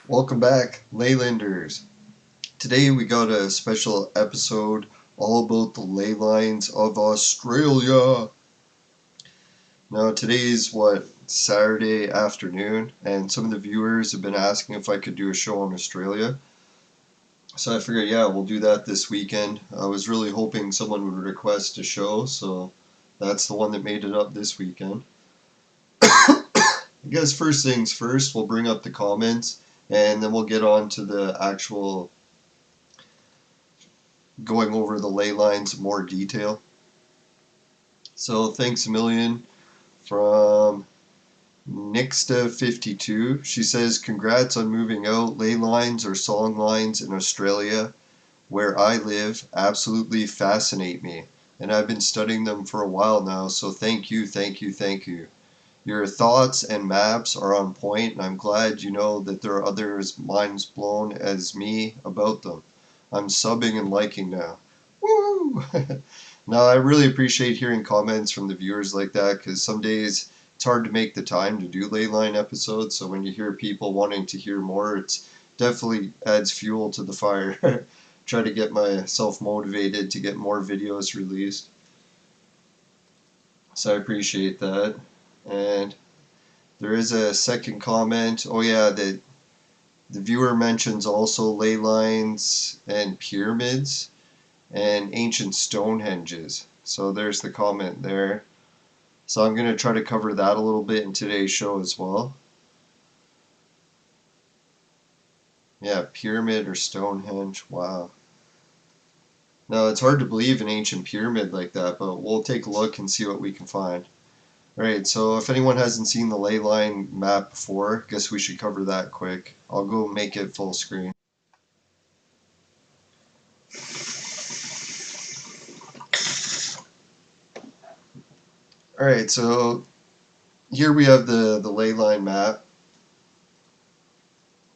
Welcome back, Lelanders. Today we got a special episode all about the ley lines of Australia. Now today's Saturday afternoon, and some of the viewers have been asking if I could do a show on Australia. So I figured, yeah, we'll do that this weekend. I was really hoping someone would request a show, so that's the one that made it up this weekend. I guess first things first, we'll bring up the comments, and then we'll get on to the actual going over the ley lines in more detail. So thanks a million from Nixta52. She says, congrats on moving out. Ley lines or song lines in Australia, where I live, absolutely fascinate me. And I've been studying them for a while now, so thank you, thank you, thank you. Your thoughts and maps are on point, and I'm glad you know that there are others minds blown as me about them. I'm subbing and liking now. Woo! No, I really appreciate hearing comments from the viewers like that, because some days it's hard to make the time to do leyline episodes, so when you hear people wanting to hear more, it's definitely adds fuel to the fire. Try to get myself motivated to get more videos released. So I appreciate that. And there is a second comment. Oh yeah, the viewer mentions also ley lines and pyramids and ancient Stonehenges. So there's the comment there. So I'm going to try to cover that a little bit in today's show as well. Yeah, pyramid or Stonehenge. Wow. No, it's hard to believe an ancient pyramid like that, but we'll take a look and see what we can find. Alright, so if anyone hasn't seen the ley line map before, I guess we should cover that quick. I'll go make it full screen. Alright, so here we have the ley line map,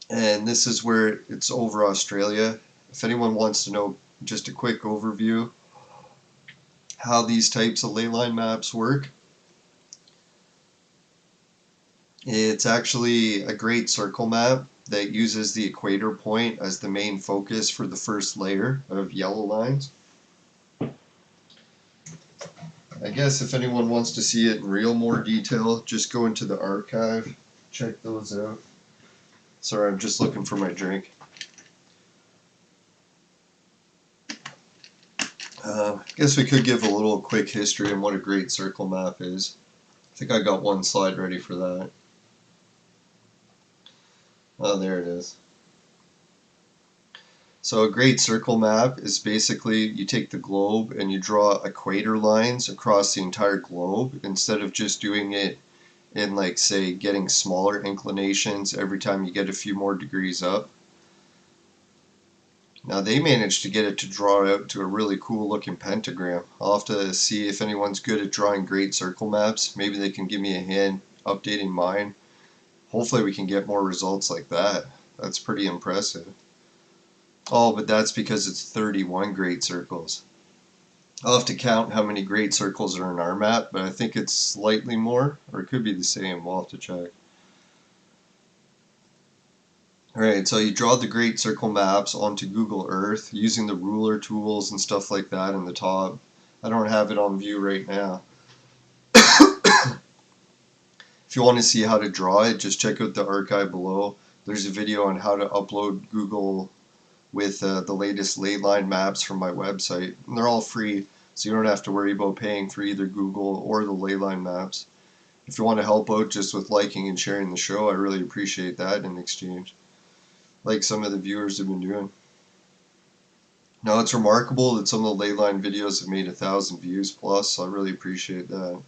and this is where it's over Australia. If anyone wants to know just a quick overview how these types of ley line maps work, it's actually a great circle map that uses the equator point as the main focus for the first layer of yellow lines. I guess if anyone wants to see it in real more detail, just go into the archive, check those out. Sorry, I'm just looking for my drink. I guess we could give a little quick history on what a great circle map is. I think I got one slide ready for that. Oh, there it is. So a great circle map is basically you take the globe and you draw equator lines across the entire globe instead of just doing it in, like, say, getting smaller inclinations every time you get a few more degrees up. Now they managed to get it to draw out to a really cool looking pentagram. I'll have to see if anyone's good at drawing great circle maps. Maybe they can give me a hand updating mine. Hopefully we can get more results like that. That's pretty impressive. Oh, but that's because it's 31 great circles. I'll have to count how many great circles are in our map, but I think it's slightly more, or it could be the same. We'll have to check. Alright, so you draw the great circle maps onto Google Earth using the ruler tools and stuff like that in the top. I don't have it on view right now. If you want to see how to draw it, just check out the archive below. There's a video on how to upload Google with the latest ley line maps from my website. And they're all free, so you don't have to worry about paying for either Google or the ley line maps. If you want to help out just with liking and sharing the show, I really appreciate that in exchange, like some of the viewers have been doing. Now it's remarkable that some of the ley line videos have made 1,000 views plus, so I really appreciate that.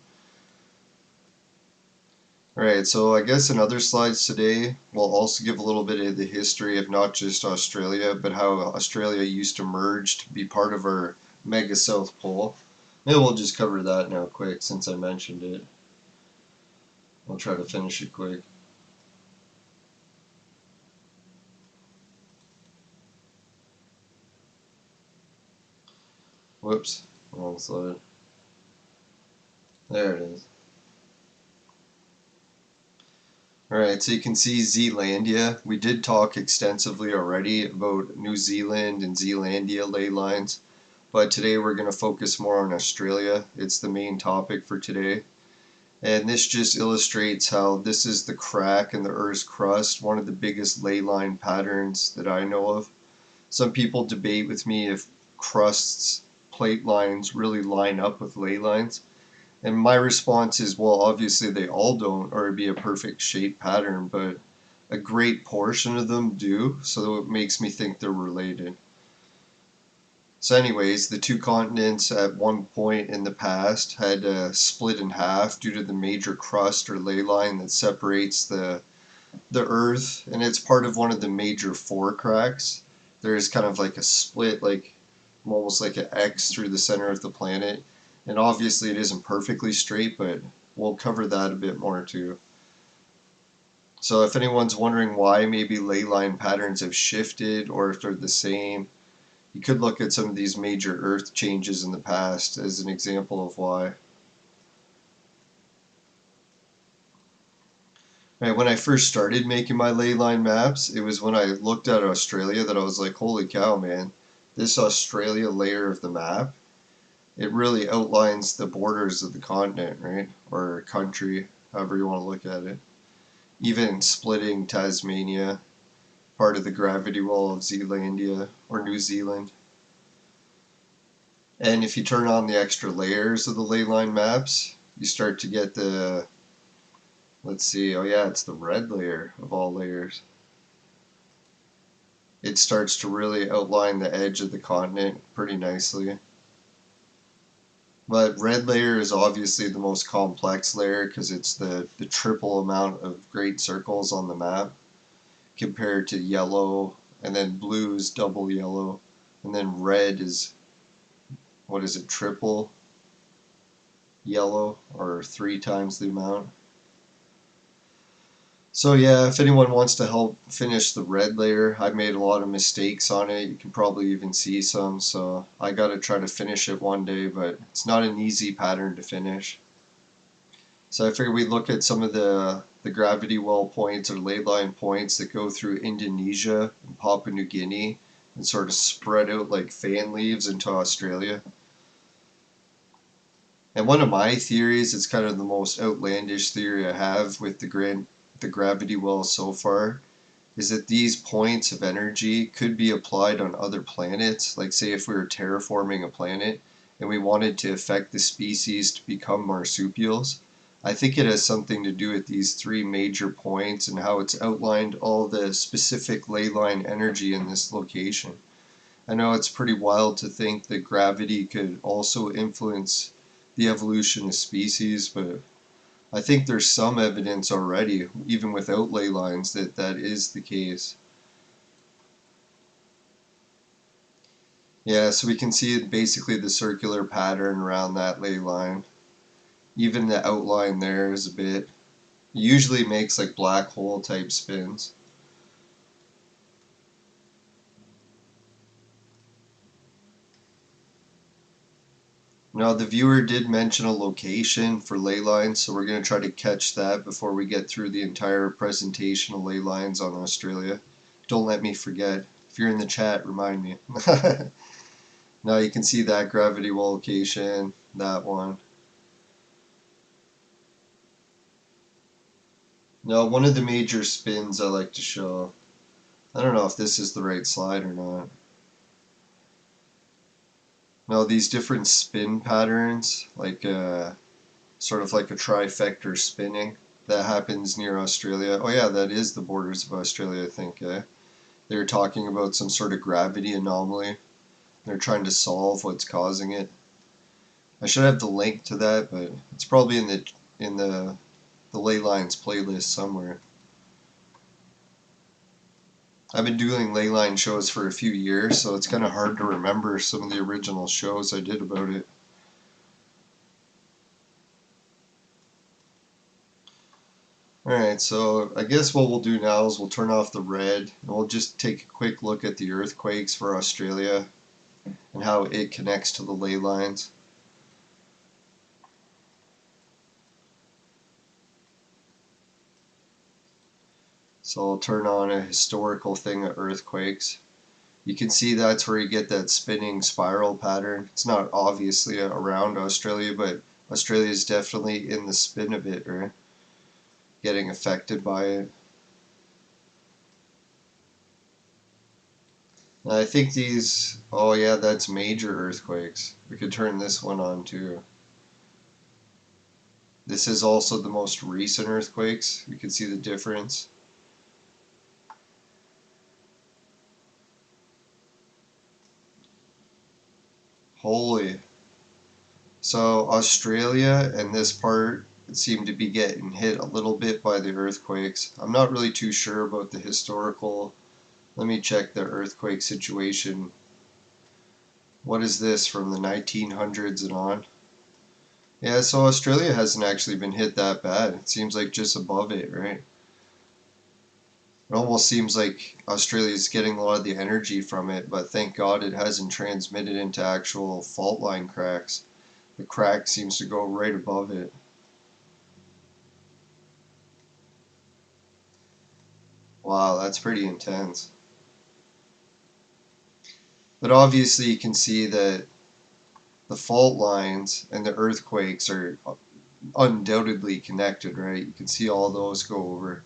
Alright, so I guess in other slides today, we'll also give a little bit of the history of not just Australia, but how Australia used to merge to be part of our mega South Pole. Maybe we'll just cover that now quick since I mentioned it. I'll try to finish it quick. Whoops, wrong slide. There it is. Alright, so you can see Zealandia. We did talk extensively already about New Zealand and Zealandia ley lines, but today we're going to focus more on Australia. It's the main topic for today. And this just illustrates how this is the crack in the Earth's crust, one of the biggest ley line patterns that I know of. Some people debate with me if crust's plate lines really line up with ley lines. And my response is, well, obviously they all don't, or it'd be a perfect shape pattern, but a great portion of them do, so it makes me think they're related. So anyways, the two continents at one point in the past had split in half due to the major crust or ley line that separates the Earth, and it's part of one of the major four cracks. There's kind of like a split, like almost like an X through the center of the planet. And obviously it isn't perfectly straight, but we'll cover that a bit more too. So if anyone's wondering why maybe ley line patterns have shifted or if they're the same, you could look at some of these major Earth changes in the past as an example of why. Right, when I first started making my ley line maps, it was when I looked at Australia that I was like, holy cow, man, this Australia layer of the map, it really outlines the borders of the continent, right? Or country, however you want to look at it. Even splitting Tasmania, part of the gravity well of Zealandia or New Zealand. And if you turn on the extra layers of the ley line maps, you start to get the, let's see, oh yeah, it's the red layer of all layers. It starts to really outline the edge of the continent pretty nicely. But red layer is obviously the most complex layer because it's the triple amount of great circles on the map compared to yellow, and then blue is double yellow, and then red is, what is it, triple yellow, or 3 times the amount. So yeah, if anyone wants to help finish the red layer, I made a lot of mistakes on it. You can probably even see some, so I gotta try to finish it one day, but it's not an easy pattern to finish. So I figured we'd look at some of the gravity well points or ley line points that go through Indonesia and Papua New Guinea and sort of spread out like fan leaves into Australia. And one of my theories, it's kind of the most outlandish theory I have with the gravity well so far, is that these points of energy could be applied on other planets. Like say if we were terraforming a planet and we wanted to affect the species to become marsupials, I think it has something to do with these 3 major points and how it's outlined all the specific ley line energy in this location. I know it's pretty wild to think that gravity could also influence the evolution of species, but I think there's some evidence already, even without ley lines, that that is the case. Yeah, so we can see basically the circular pattern around that ley line. Even the outline there is a bit, it usually makes like black hole type spins. Now the viewer did mention a location for ley lines, so we're going to try to catch that before we get through the entire presentation of ley lines on Australia. Don't let me forget. If you're in the chat, remind me. Now you can see that gravity well location, that one. Now one of the major spins I like to show, I don't know if this is the right slide or not. Now these different spin patterns, like sort of like a trifecta spinning that happens near Australia. Oh yeah, that is the borders of Australia, I think. They were talking about some sort of gravity anomaly. They're trying to solve what's causing it. I should have the link to that, but it's probably in the ley lines playlist somewhere. I've been doing ley line shows for a few years, so it's kind of hard to remember some of the original shows I did about it. Alright, so I guess what we'll do now is we'll turn off the red and we'll just take a quick look at the earthquakes for Australia and how it connects to the ley lines. So I'll turn on a historical thing of earthquakes. You can see that's where you get that spinning spiral pattern. It's not obviously around Australia, but Australia is definitely in the spin of it, or getting affected by it. And I think these, oh yeah, that's major earthquakes. We could turn this one on too. This is also the most recent earthquakes. You can see the difference. Holy. So Australia and this part seem to be getting hit a little bit by the earthquakes. I'm not really too sure about the historical. Let me check the earthquake situation. What is this, from the 1900s and on? Yeah, so Australia hasn't actually been hit that bad. It seems like just above it, right? It almost seems like Australia's getting a lot of the energy from it, but thank God it hasn't transmitted into actual fault line cracks. The crack seems to go right above it. Wow, that's pretty intense. But obviously you can see that the fault lines and the earthquakes are undoubtedly connected, right? You can see all those go over.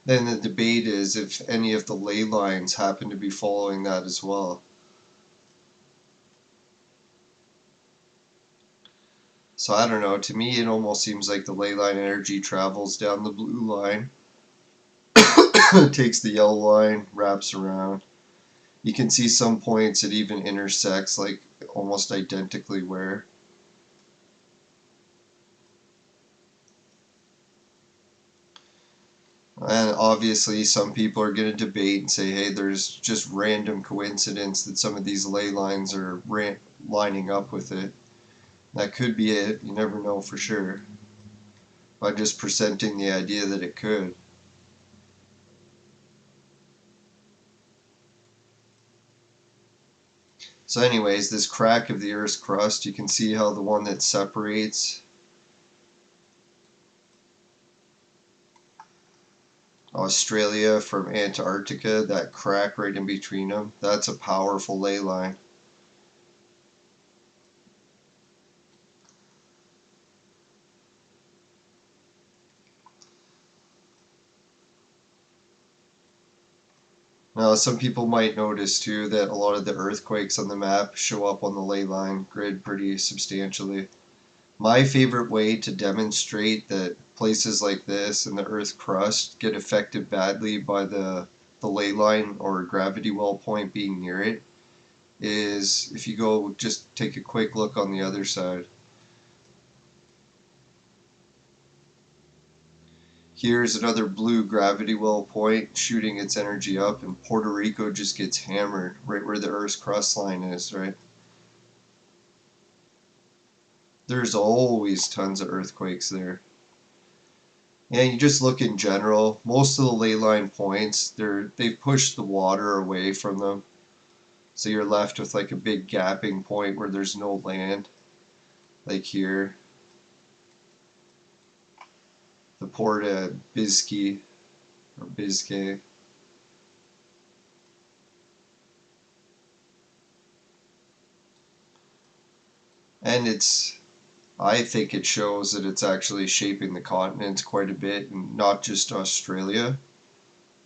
Then the debate is if any of the ley lines happen to be following that as well. So I don't know, to me it almost seems like the ley line energy travels down the blue line, takes the yellow line, wraps around. You can see some points it even intersects, like almost identically where. And obviously some people are going to debate and say, hey, there's just random coincidence that some of these ley lines are lining up with it. That could be it, you never know for sure, by just presenting the idea that it could. So anyways, this crack of the Earth's crust, you can see how the one that separates Australia from Antarctica, that crack right in between them, that's a powerful ley line. Now, some people might notice too that a lot of the earthquakes on the map show up on the ley line grid pretty substantially. My favorite way to demonstrate that places like this and the Earth crust get affected badly by the ley line or gravity well point being near it is if you go just take a quick look on the other side. Here's another blue gravity well point shooting its energy up, and Puerto Rico just gets hammered right where the Earth's crust line is, right? There's always tons of earthquakes there. And you just look in general, most of the ley line points, they've pushed the water away from them. So you're left with like a big gapping point where there's no land. Like here, the port of Biscay or Biscay. And I think it shows that it's actually shaping the continents quite a bit, and not just Australia.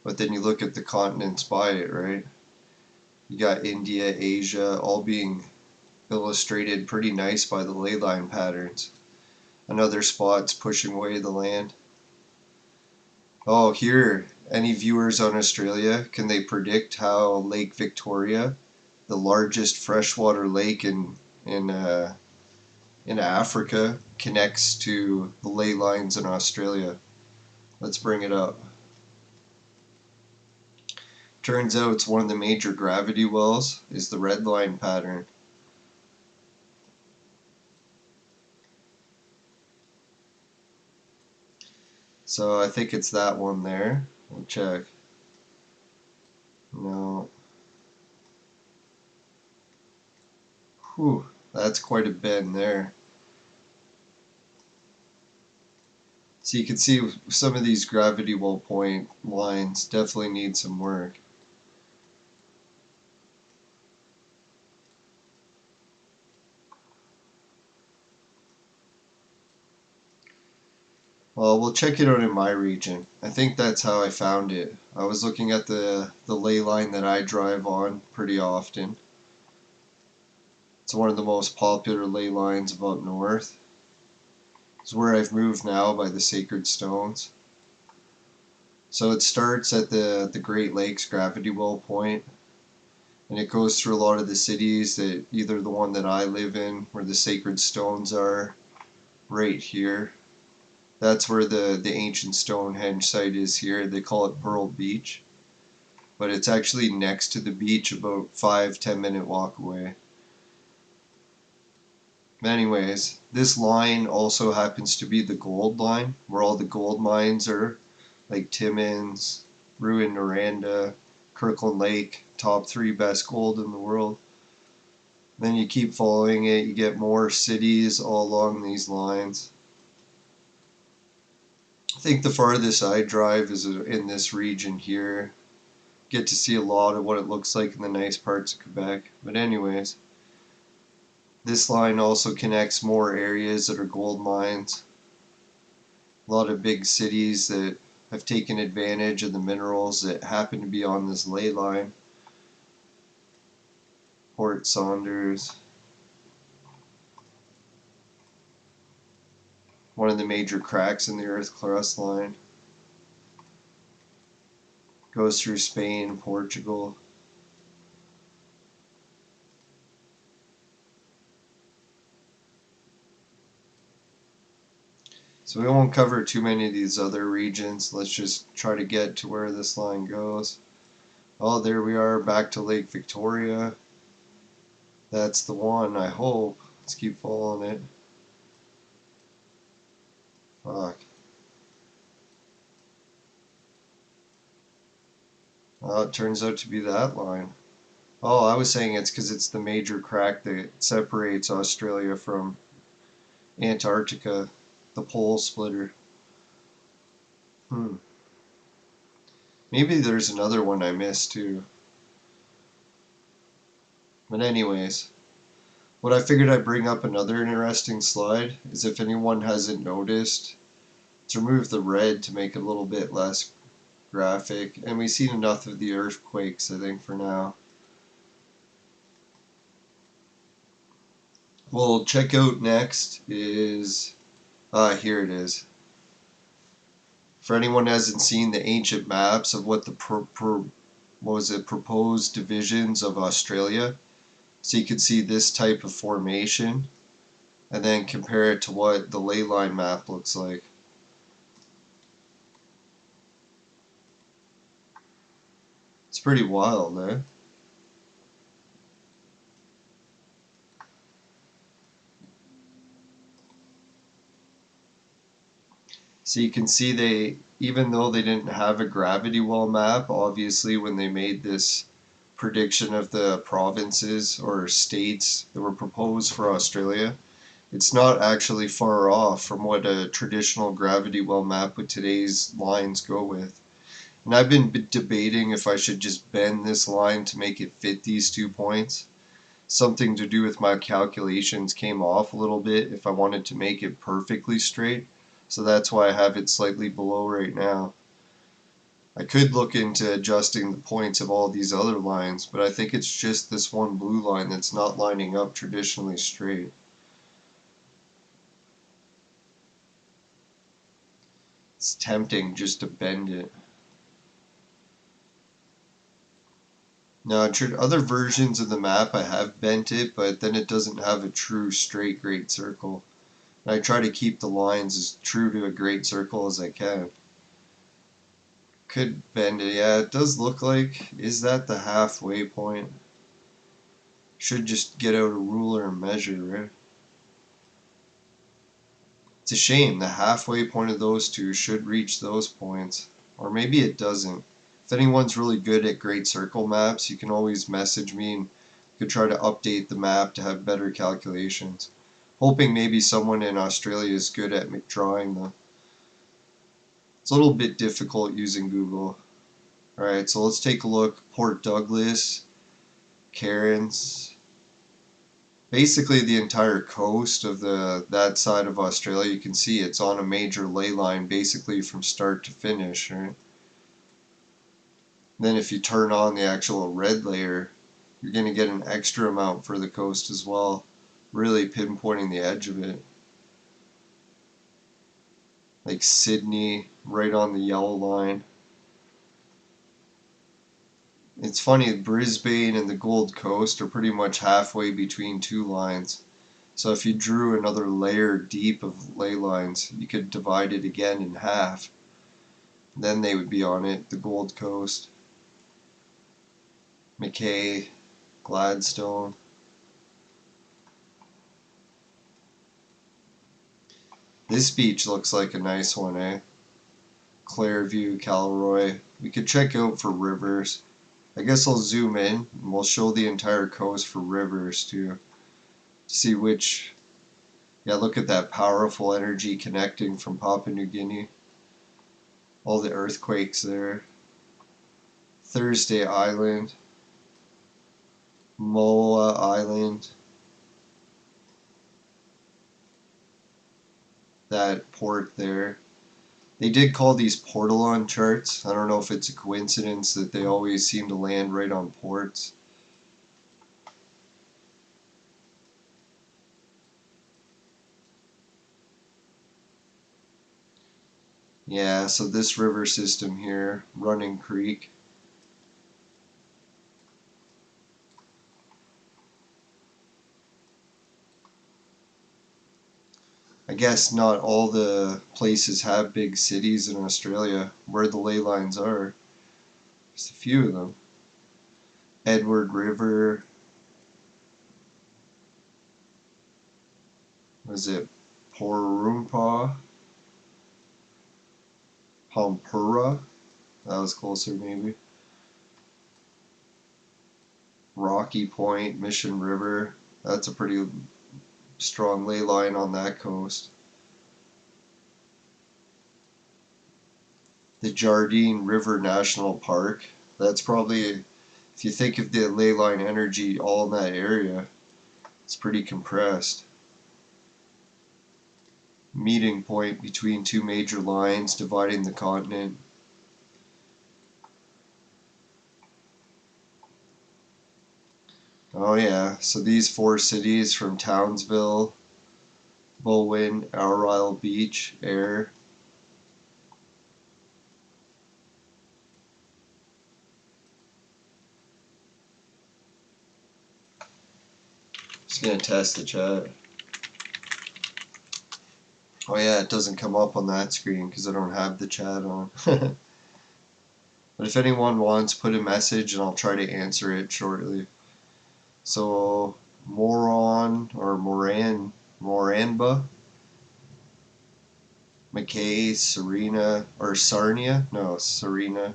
But then you look at the continents by it, right? You got India, Asia, all being illustrated pretty nice by the ley line patterns. Another spot's pushing away the land. Oh, here, any viewers on Australia, can they predict how Lake Victoria, the largest freshwater lake in Africa, connects to the ley lines in Australia? Let's bring it up. Turns out it's one of the major gravity wells is the red line pattern. So I think it's that one there. I'll check. No. Whew, that's quite a bend there. So you can see some of these gravity well point lines definitely need some work. Well, we'll check it out in my region. I think that's how I found it. I was looking at the ley line that I drive on pretty often. It's one of the most popular ley lines of up north. It's where I've moved now by the sacred stones. So it starts at the Great Lakes gravity well point, and it goes through a lot of the cities, that either the one that I live in where the sacred stones are right here. That's where the ancient Stonehenge site is here. They call it Pearl Beach, but it's actually next to the beach, about 5-10 minute walk away. But anyways, this line also happens to be the gold line, where all the gold mines are, like Timmins, Rouyn-Noranda, Kirkland Lake, top 3 best gold in the world. Then you keep following it, you get more cities all along these lines. I think the farthest I drive is in this region here. Get to see a lot of what it looks like in the nice parts of Quebec. But anyways, this line also connects more areas that are gold mines. A lot of big cities that have taken advantage of the minerals that happen to be on this ley line. Port Saunders, one of the major cracks in the earth crust line. Goes through Spain, Portugal. So we won't cover too many of these other regions. Let's just try to get to where this line goes. Oh, there we are, back to Lake Victoria. That's the one, I hope. Let's keep following it. Fuck. Oh, it turns out to be that line. Oh, I was saying it's because it's the major crack that separates Australia from Antarctica, the pole splitter. Maybe there's another one I missed too. But anyways, what I figured I'd bring up another interesting slide is, if anyone hasn't noticed, to remove the red to make it a little bit less graphic. And we've seen enough of the earthquakes, I think, for now. We'll check out next is, here it is. For anyone who hasn't seen the ancient maps of what the proposed divisions of Australia, so you can see this type of formation, and then compare it to what the ley line map looks like. It's pretty wild, eh? So you can see even though they didn't have a gravity well map, obviously when they made this prediction of the provinces or states that were proposed for Australia, it's not actually far off from what a traditional gravity well map with today's lines go with. And I've been debating if I should just bend this line to make it fit these 2 points. Something to do with my calculations came off a little bit if I wanted to make it perfectly straight. So that's why I have it slightly below right now. I could look into adjusting the points of all these other lines, but I think it's just this one blue line that's not lining up traditionally straight. It's tempting just to bend it. Now, other versions of the map I have bent it, but then it doesn't have a true straight great circle. And I try to keep the lines as true to a great circle as I can. Could bend it, yeah, it does look like, is that the halfway point? Should just get out a ruler and measure, right? It's a shame, the halfway point of those two should reach those points. Or maybe it doesn't. If anyone's really good at great circle maps, you can always message me and you could try to update the map to have better calculations. Hoping maybe someone in Australia is good at drawing them. It's a little bit difficult using Google. Alright, so let's take a look. Port Douglas, Cairns. Basically the entire coast of that side of Australia, you can see it's on a major ley line basically from start to finish, right? Then if you turn on the actual red layer, you're going to get an extra amount for the coast as well, really pinpointing the edge of it. Like Sydney, right on the yellow line. It's funny, Brisbane and the Gold Coast are pretty much halfway between two lines. So if you drew another layer deep of ley lines, you could divide it again in half. Then they would be on it, the Gold Coast, Mackay, Gladstone. This beach looks like a nice one, eh? Clairview, Calroy. We could check out for rivers. I guess I'll zoom in and we'll show the entire coast for rivers too. See which. Yeah, look at that powerful energy connecting from Papua New Guinea. All the earthquakes there. Thursday Island. Moa Island. That port there. They did call these portal-on charts. I don't know if it's a coincidence that they always seem to land right on ports. Yeah, so this river system here, Running Creek. I guess not all the places have big cities in Australia where the ley lines are. Just a few of them. Edward River. Was it Porumpa? Pampura? That was closer maybe. Rocky Point, Mission River. That's a pretty strong ley line on that coast. The Jardine River National Park. That's probably, if you think of the ley line energy all in that area, it's pretty compressed. Meeting point between two major lines dividing the continent. Oh yeah, so these four cities from Townsville, Bowen, Aural Beach, Ayr. Just gonna test the chat. Oh yeah, it doesn't come up on that screen because I don't have the chat on. But if anyone wants, put a message and I'll try to answer it shortly. So, Moron or Moranba, Mackay, Serena, or Sarnia? No, Serena.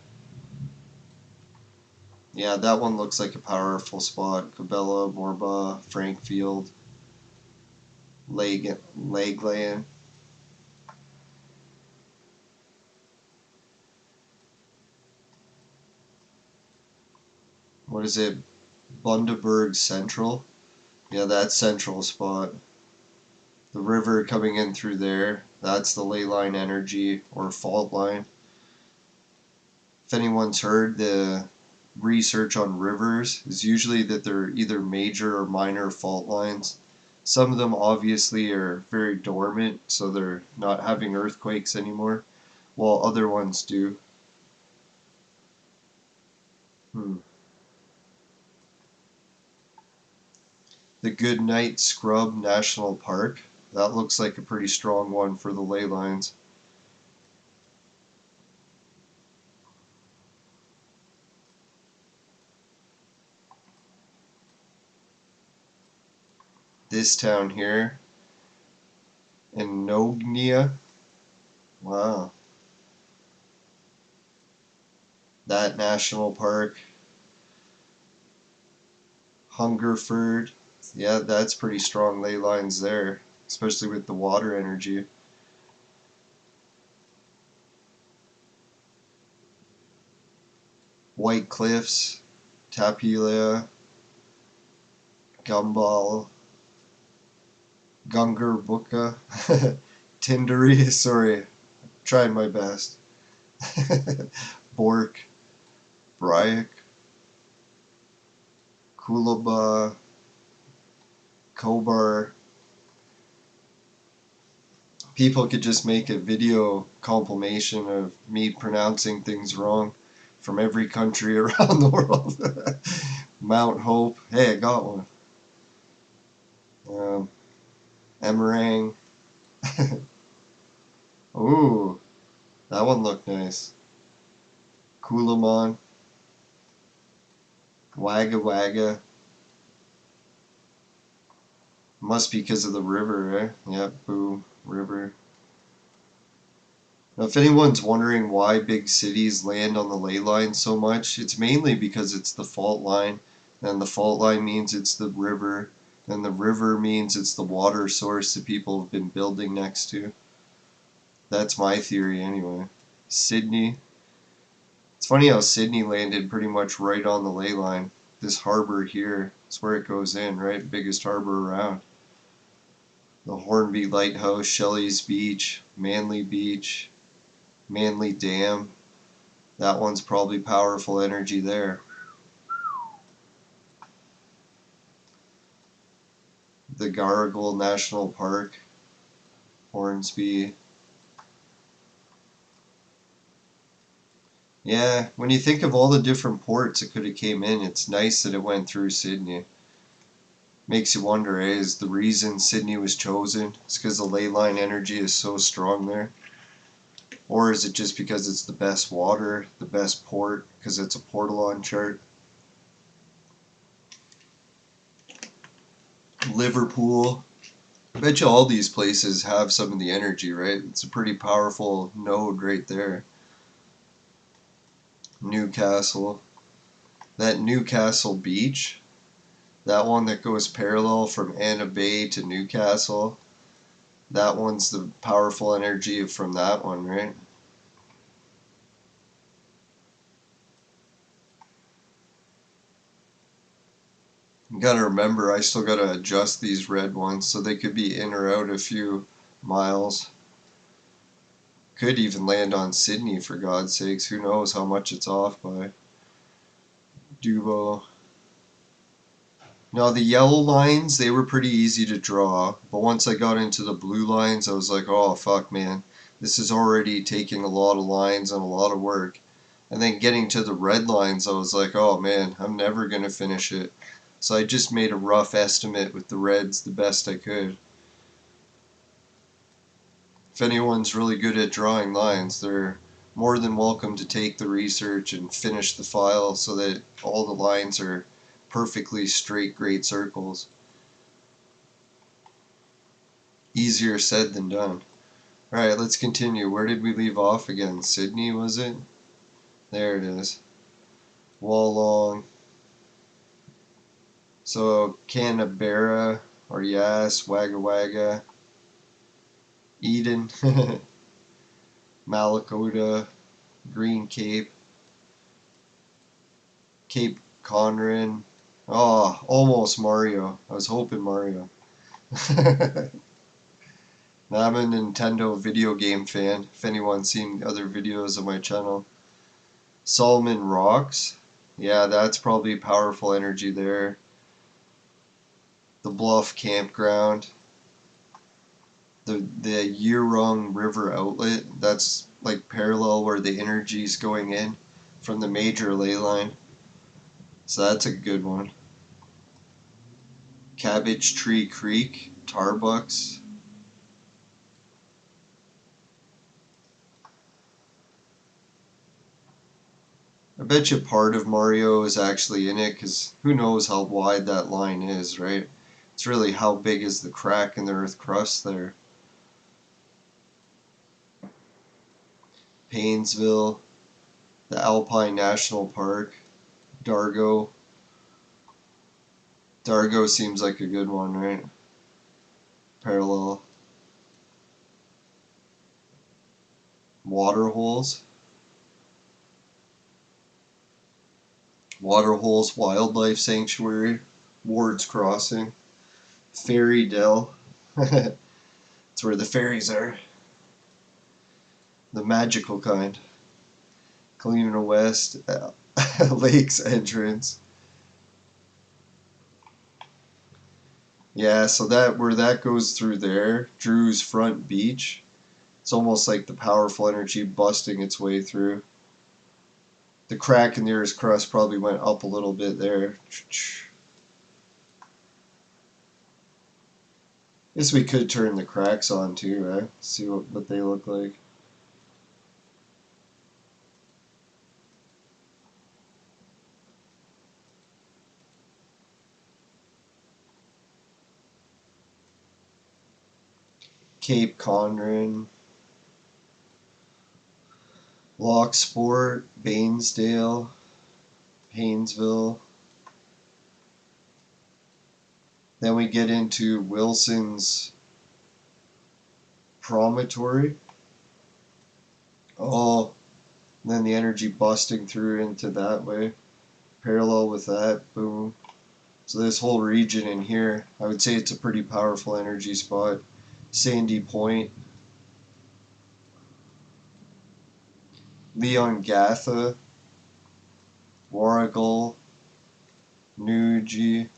Yeah, that one looks like a powerful spot. Cabela, Morba, Frankfield, Lakeland. What is it? Bundaberg Central? Yeah, that's central spot. The river coming in through there, that's the ley line energy or fault line. If anyone's heard, the research on rivers is usually that they're either major or minor fault lines. Some of them obviously are very dormant, so they're not having earthquakes anymore, while other ones do. The Goodnight Scrub National Park. That looks like a pretty strong one for the ley lines. This town here, Inognia. Wow. That national park. Hungerford. Yeah, that's pretty strong ley lines there, especially with the water energy. White Cliffs, Tapila, Gumball, Gungerbuka, Tindery, sorry, trying my best. Bork, Bryak, Kulaba, Kobar. People could just make a video compilation of me pronouncing things wrong from every country around the world. Mount Hope. Hey, I got one. Emerang. Ooh, that one looked nice. Kulamon. Wagga Wagga. Must be because of the river, eh? Yep, boom, river. Now, if anyone's wondering why big cities land on the ley line so much, it's mainly because it's the fault line, and the fault line means it's the river, and the river means it's the water source that people have been building next to. That's my theory anyway. Sydney. It's funny how Sydney landed pretty much right on the ley line. This harbor here is where it goes in, right? Biggest harbor around. The Hornby Lighthouse, Shelley's Beach, Manly Beach, Manly Dam. That one's probably powerful energy there. The Garigal National Park, Hornsby. Yeah, when you think of all the different ports it could have came in, it's nice that it went through Sydney. Makes you wonder, is the reason Sydney was chosen is because the ley line energy is so strong there? Or is it just because it's the best water, the best port, because it's a portalon chart? Liverpool. I bet you all these places have some of the energy, right? It's a pretty powerful node right there. Newcastle. That Newcastle beach, that one that goes parallel from Anna Bay to Newcastle, that one's the powerful energy from that one, right? You gotta remember, I still gotta adjust these red ones so they could be in or out a few miles. Could even land on Sydney, for God's sakes. Who knows how much it's off by. Dubo. Now, the yellow lines, they were pretty easy to draw, but once I got into the blue lines, I was like, oh, fuck, man. This is already taking a lot of lines and a lot of work. And then getting to the red lines, I was like, oh, man, I'm never going to finish it. So I just made a rough estimate with the reds the best I could. If anyone's really good at drawing lines, they're more than welcome to take the research and finish the file so that all the lines are perfectly straight great circles. Easier said than done. Alright, let's continue. Where did we leave off again? Sydney, was it? There it is. Wollong. So, Canberra, or Yas, Wagga Wagga, Eden, Malakota, Green Cape, Cape Conran. Oh, almost Mario. I was hoping Mario. Now, I'm a Nintendo video game fan, if anyone's seen other videos of my channel. Solomon Rocks. Yeah, that's probably powerful energy there. The Bluff Campground. The Yurong River Outlet. That's like parallel where the energy's going in from the major ley line. So that's a good one. Cabbage Tree Creek, Tarbucks. I bet you part of Mario is actually in it, because who knows how wide that line is, right? It's really how big is the crack in the earth crust there. Paynesville, the Alpine National Park, Dargo. Dargo seems like a good one, right? Parallel. Water holes. Waterholes Wildlife Sanctuary, Ward's Crossing, Fairy Dell. That's where the fairies are. The magical kind. Kalina West, Lakes Entrance. Yeah, so that where that goes through there, Drew's Front Beach. It's almost like the powerful energy busting its way through. The crack in the Earth's crust probably went up a little bit there. Guess we could turn the cracks on too, right? See what they look like. Cape Conran, Locksport, Banesdale, Painesville. Then we get into Wilson's Promontory. Oh, and then the energy busting through into that way. Parallel with that, boom. So this whole region in here, I would say it's a pretty powerful energy spot. Sandy Point, Leongatha, Warrigal, Nuji,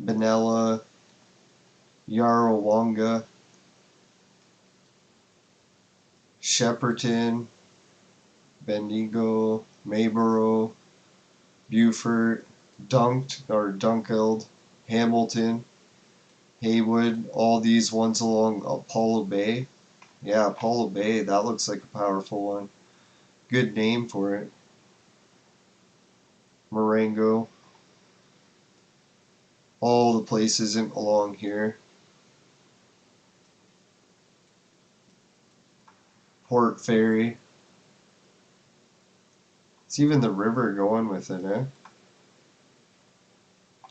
Benella, Yarrawonga, Shepperton, Bendigo, Mayboro, Beaufort, Dunkeld, Hamilton, Haywood, all these ones along Apollo Bay. Yeah, Apollo Bay, that looks like a powerful one. Good name for it. Marengo. All the places along here. Port Ferry. It's even the river going with it, eh?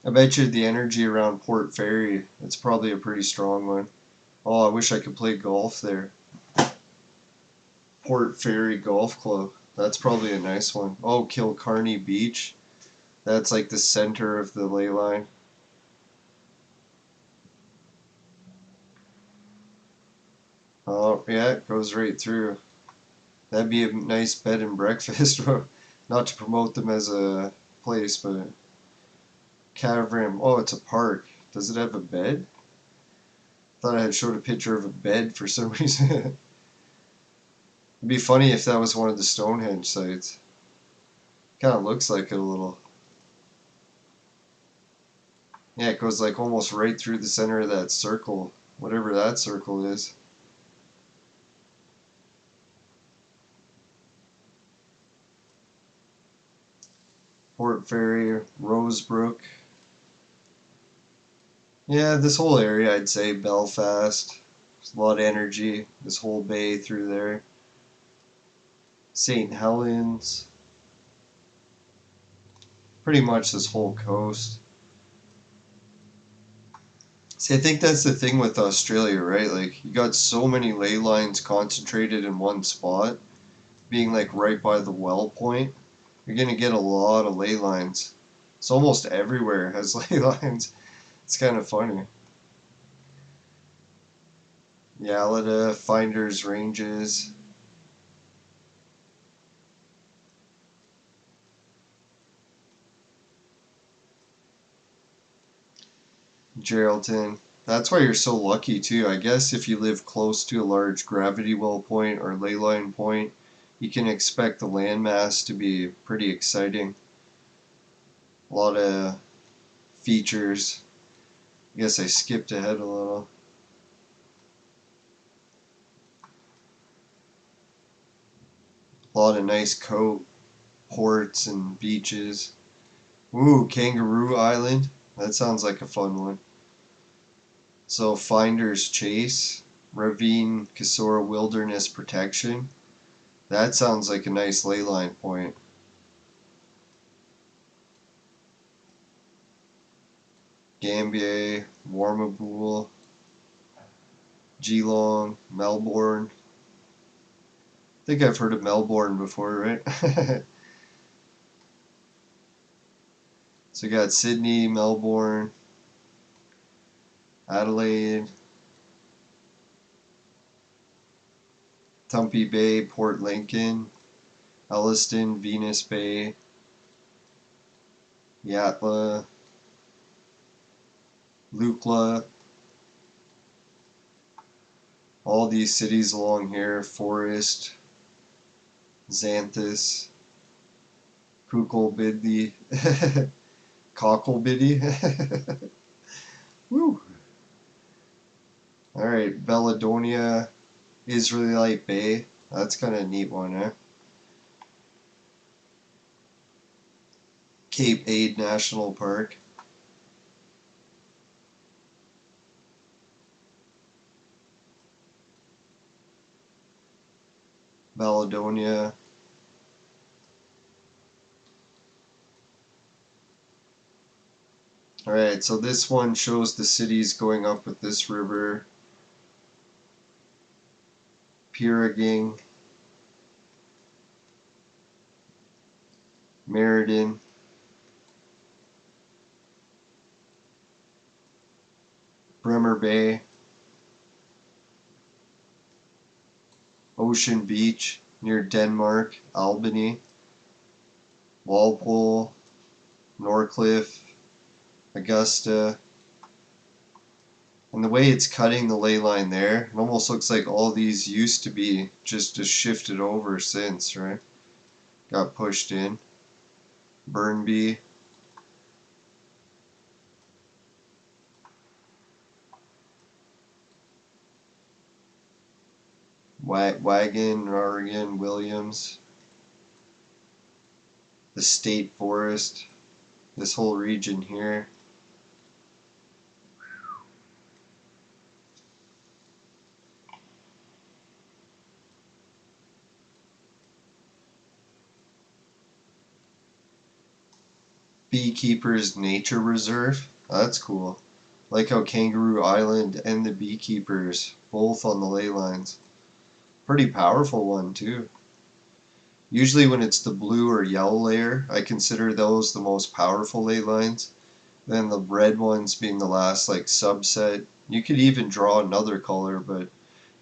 I bet you the energy around Port Ferry, it's probably a pretty strong one. Oh, I wish I could play golf there. Port Ferry Golf Club. That's probably a nice one. Oh, Kilcarney Beach. That's like the center of the ley line. Oh, yeah, it goes right through. That'd be a nice bed and breakfast. Not to promote them as a place, but Cavram. Oh, it's a park. Does it have a bed? Thought I had showed a picture of a bed for some reason. It'd be funny if that was one of the Stonehenge sites. Kind of looks like it a little. Yeah, it goes like almost right through the center of that circle, whatever that circle is. Port Ferry, Rosebrook. Yeah, this whole area, I'd say Belfast. There's a lot of energy. This whole bay through there. St. Helens. Pretty much this whole coast. See, I think that's the thing with Australia, right? Like, you got so many ley lines concentrated in one spot, being like right by the well point. You're gonna get a lot of ley lines. It's almost everywhere has ley lines. It's kind of funny. Yalida, Finders Ranges. Geraldton. That's why you're so lucky too. I guess if you live close to a large gravity well point or ley line point, you can expect the landmass to be pretty exciting. A lot of features. I guess I skipped ahead a little. A lot of nice ports and beaches. Ooh, Kangaroo Island. That sounds like a fun one. So Finder's Chase, Ravine Kisora Wilderness Protection. That sounds like a nice ley line point. Gambier, Warrnambool, Geelong, Melbourne. think I've heard of Melbourne before, right? So we got Sydney, Melbourne, Adelaide, Tumpy Bay, Port Lincoln, Elliston, Venus Bay, Yatla, Lukla, all these cities along here, Forest, Xanthus, Kukulbidi, Cocklebiddy. Woo! Alright, Beladonia, Israelite Bay. That's kind of a neat one, eh? Cape Aid National Park. Beladonia. Alright, so this one shows the cities going up with this river. Piraging, Meriden, Bremer Bay, Ocean Beach near Denmark, Albany, Walpole, Norcliffe, Augusta. And the way it's cutting the ley line there, it almost looks like all these used to be just shifted over since, right? Got pushed in. Burnby, Wagon, Oregon, Williams, the State Forest, this whole region here. Beekeepers Nature Reserve. That's cool. Like how Kangaroo Island and the Beekeepers, both on the ley lines. Pretty powerful one, too. Usually when it's the blue or yellow layer, I consider those the most powerful ley lines. Then the red ones being the last, like, subset. You could even draw another color, but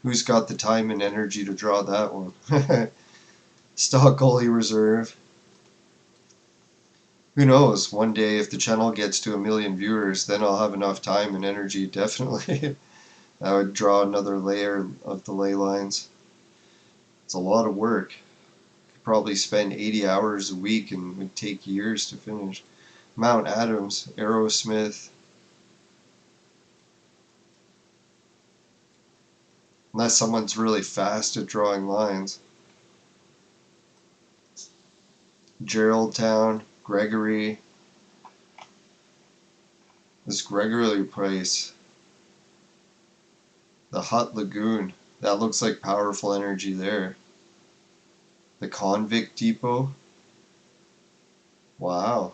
who's got the time and energy to draw that one? Stock Gully Reserve. Who knows? One day, if the channel gets to 1 million viewers, then I'll have enough time and energy, definitely. I would draw another layer of the ley lines. It's a lot of work. Could probably spend 80 hours a week and it would take years to finish. Mount Adams, Aerosmith. Unless someone's really fast at drawing lines. Geraldtown, Gregory. This Gregory place. The Hut Lagoon. That looks like powerful energy there. The Convict Depot. Wow.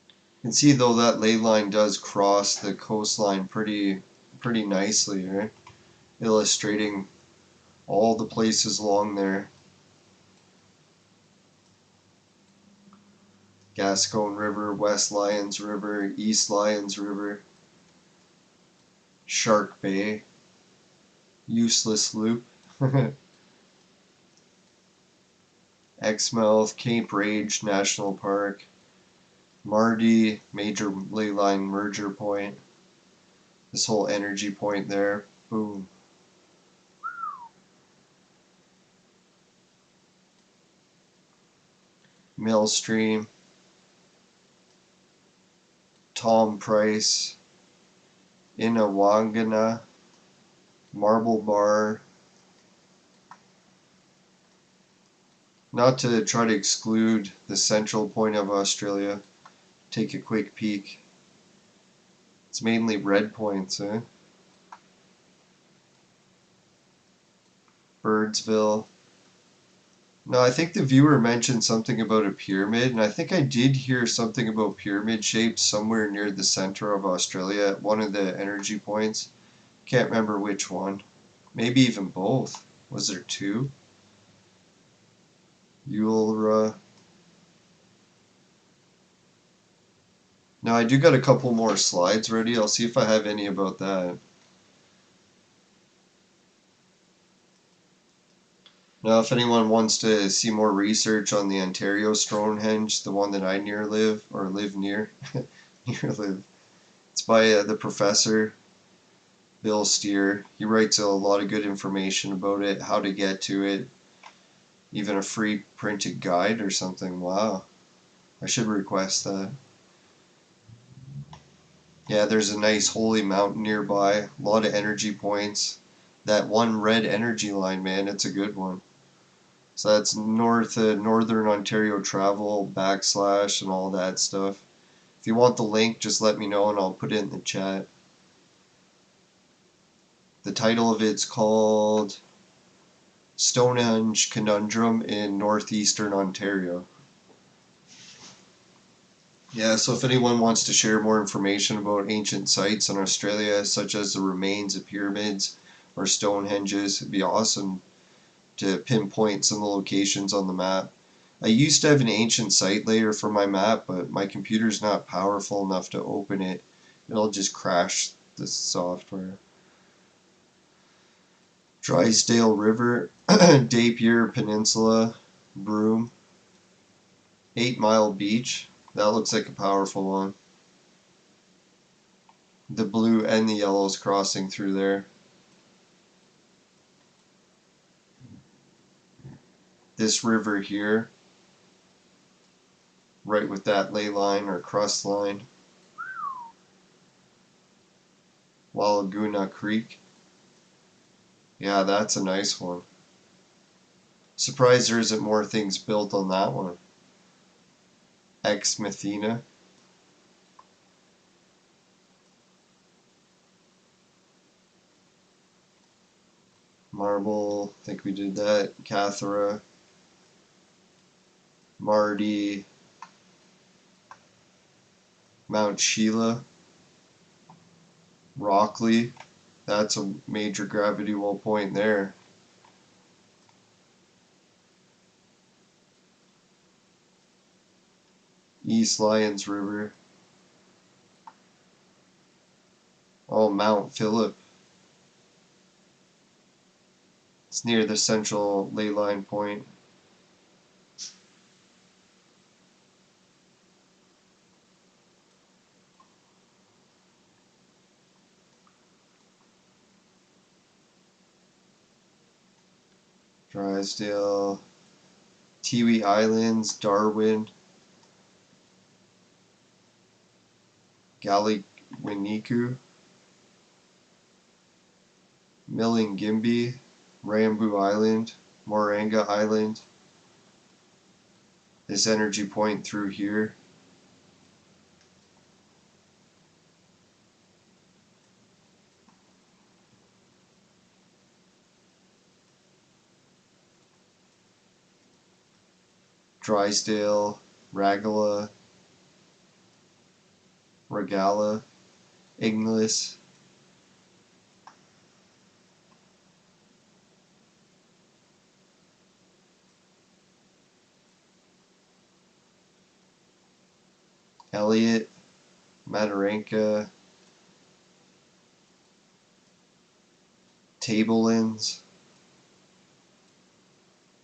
You can see though that ley line does cross the coastline pretty nicely, right? Illustrating all the places along there. Gascon River, West Lyons River, East Lyons River, Shark Bay, Useless Loop, Exmouth, Cape Rage National Park, Mardi, major ley line merger point. This whole energy point there, boom. Millstream, Tom Price, Inawangana, Marble Bar. Not to try to exclude the central point of Australia, take a quick peek. It's mainly red points, eh? Birdsville. No, I think the viewer mentioned something about a pyramid, and I think I did hear something about pyramid shapes somewhere near the center of Australia at one of the energy points. Can't remember which one. Maybe even both. Was there two? Yulra. Now I do got a couple more slides ready. I'll see if I have any about that. Now if anyone wants to see more research on the Ontario Stonehenge, the one that I live near, it's by the professor, Bill Steer. He writes a lot of good information about it, how to get to it, even a free printed guide or something. Wow, I should request that. Yeah, there's a nice holy mountain nearby, a lot of energy points. That one red energy line, man, it's a good one. So that's Northern Ontario Travel / and all that stuff. If you want the link, just let me know and I'll put it in the chat. The title of it's called Stonehenge Conundrum in Northeastern Ontario. Yeah, so if anyone wants to share more information about ancient sites in Australia, such as the remains of pyramids or Stonehenges, it'd be awesome to pinpoint some of the locations on the map. I used to have an ancient site layer for my map, but my computer's not powerful enough to open it. It'll just crash the software. Drysdale River, Napier Peninsula, Broome, 8 Mile Beach. That looks like a powerful one. The blue and the yellows crossing through there. This river here, right with that ley line or crust line. Wallaguna Creek. Yeah, that's a nice one. Surprised there isn't more things built on that one. Ex Methina. Marble, I think we did that. Cathara. Mardi. Mount Sheila. Rockley. That's a major gravity well point there. East Lyons River. Oh, Mount Phillip. It's near the central ley line point. Drysdale. Tiwi Islands, Darwin. Galiwiniku. Milingimbi. Rambu Island. Moranga Island. This energy point through here. Drysdale, Regala, Inglis, Elliott, Mataranka, Tablelands,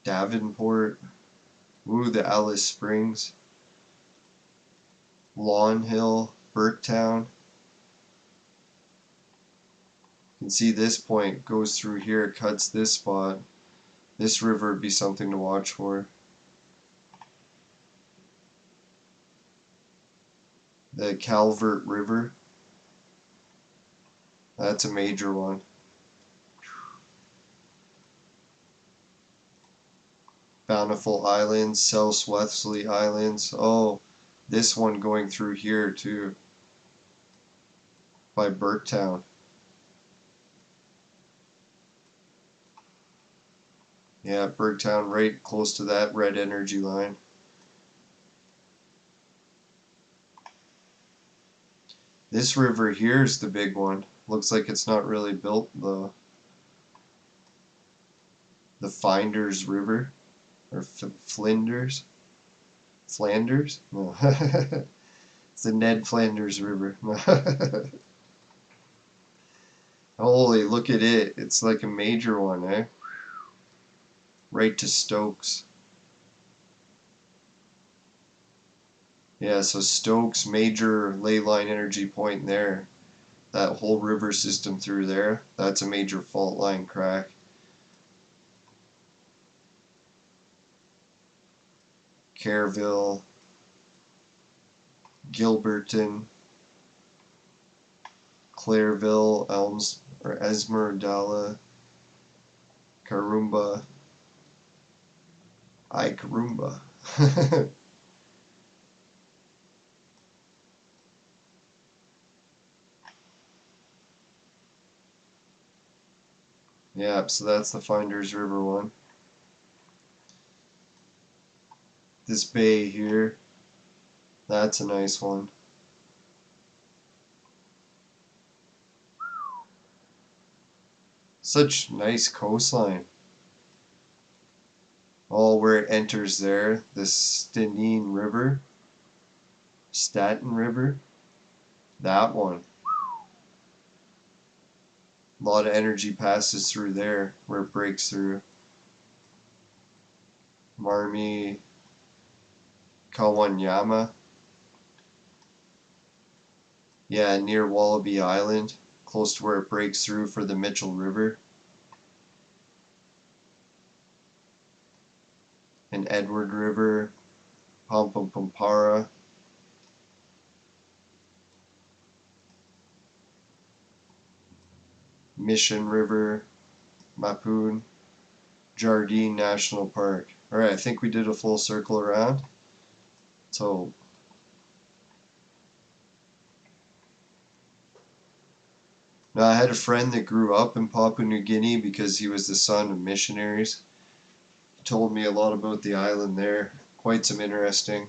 Davenport, the Alice Springs, Lawn Hill, Burketown. You can see this point goes through here, cuts this spot. This river would be something to watch for. The Calvert River. That's a major one. Bountiful Islands, South Wesley Islands. Oh, this one going through here too. By Burketown. Yeah, Burketown right close to that red energy line. This river here is the big one. Looks like it's not really built, the Finders River, or Flinders? Flanders? No. It's the Ned Flanders River. Holy, look at it. It's like a major one, eh? Right to Stokes. Yeah, so Stokes, major ley line energy point there. That whole river system through there, that's a major fault line crack. Careville, Gilberton, Clareville, Elms, or Esmeralda, Karumba, Karumba. Yeah, so that's the Finders River one. This bay here, that's a nice one. Such nice coastline. All where it enters there, the Staten River, that one. A lot of energy passes through there where it breaks through. Marmy, Kawanyama. Yeah, near Wallaby Island, close to where it breaks through for the Mitchell River. And Edward River, Pampampara. Mission River, Mapoon, Jardine National Park. Alright, I think we did a full circle around. So, now I had a friend that grew up in Papua New Guinea because he was the son of missionaries. He told me a lot about the island there. Quite some interesting.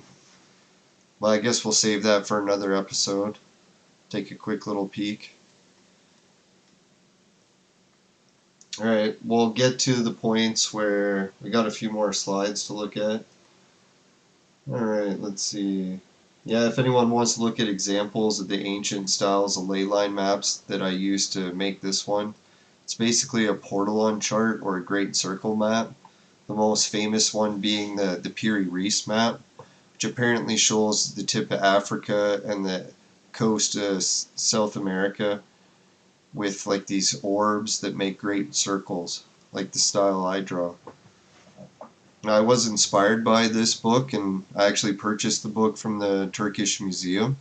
Well, I guess we'll save that for another episode. Take a quick little peek. Alright, we'll get to the points where we got a few more slides to look at. Alright, let's see. Yeah, if anyone wants to look at examples of the ancient styles of ley line maps that I used to make this one, it's basically a portalon chart or a great circle map. The most famous one being the Piri Reis map, which apparently shows the tip of Africa and the coast of South America with like these orbs that make great circles, like the style I draw. I was inspired by this book, and I actually purchased the book from the Turkish Museum,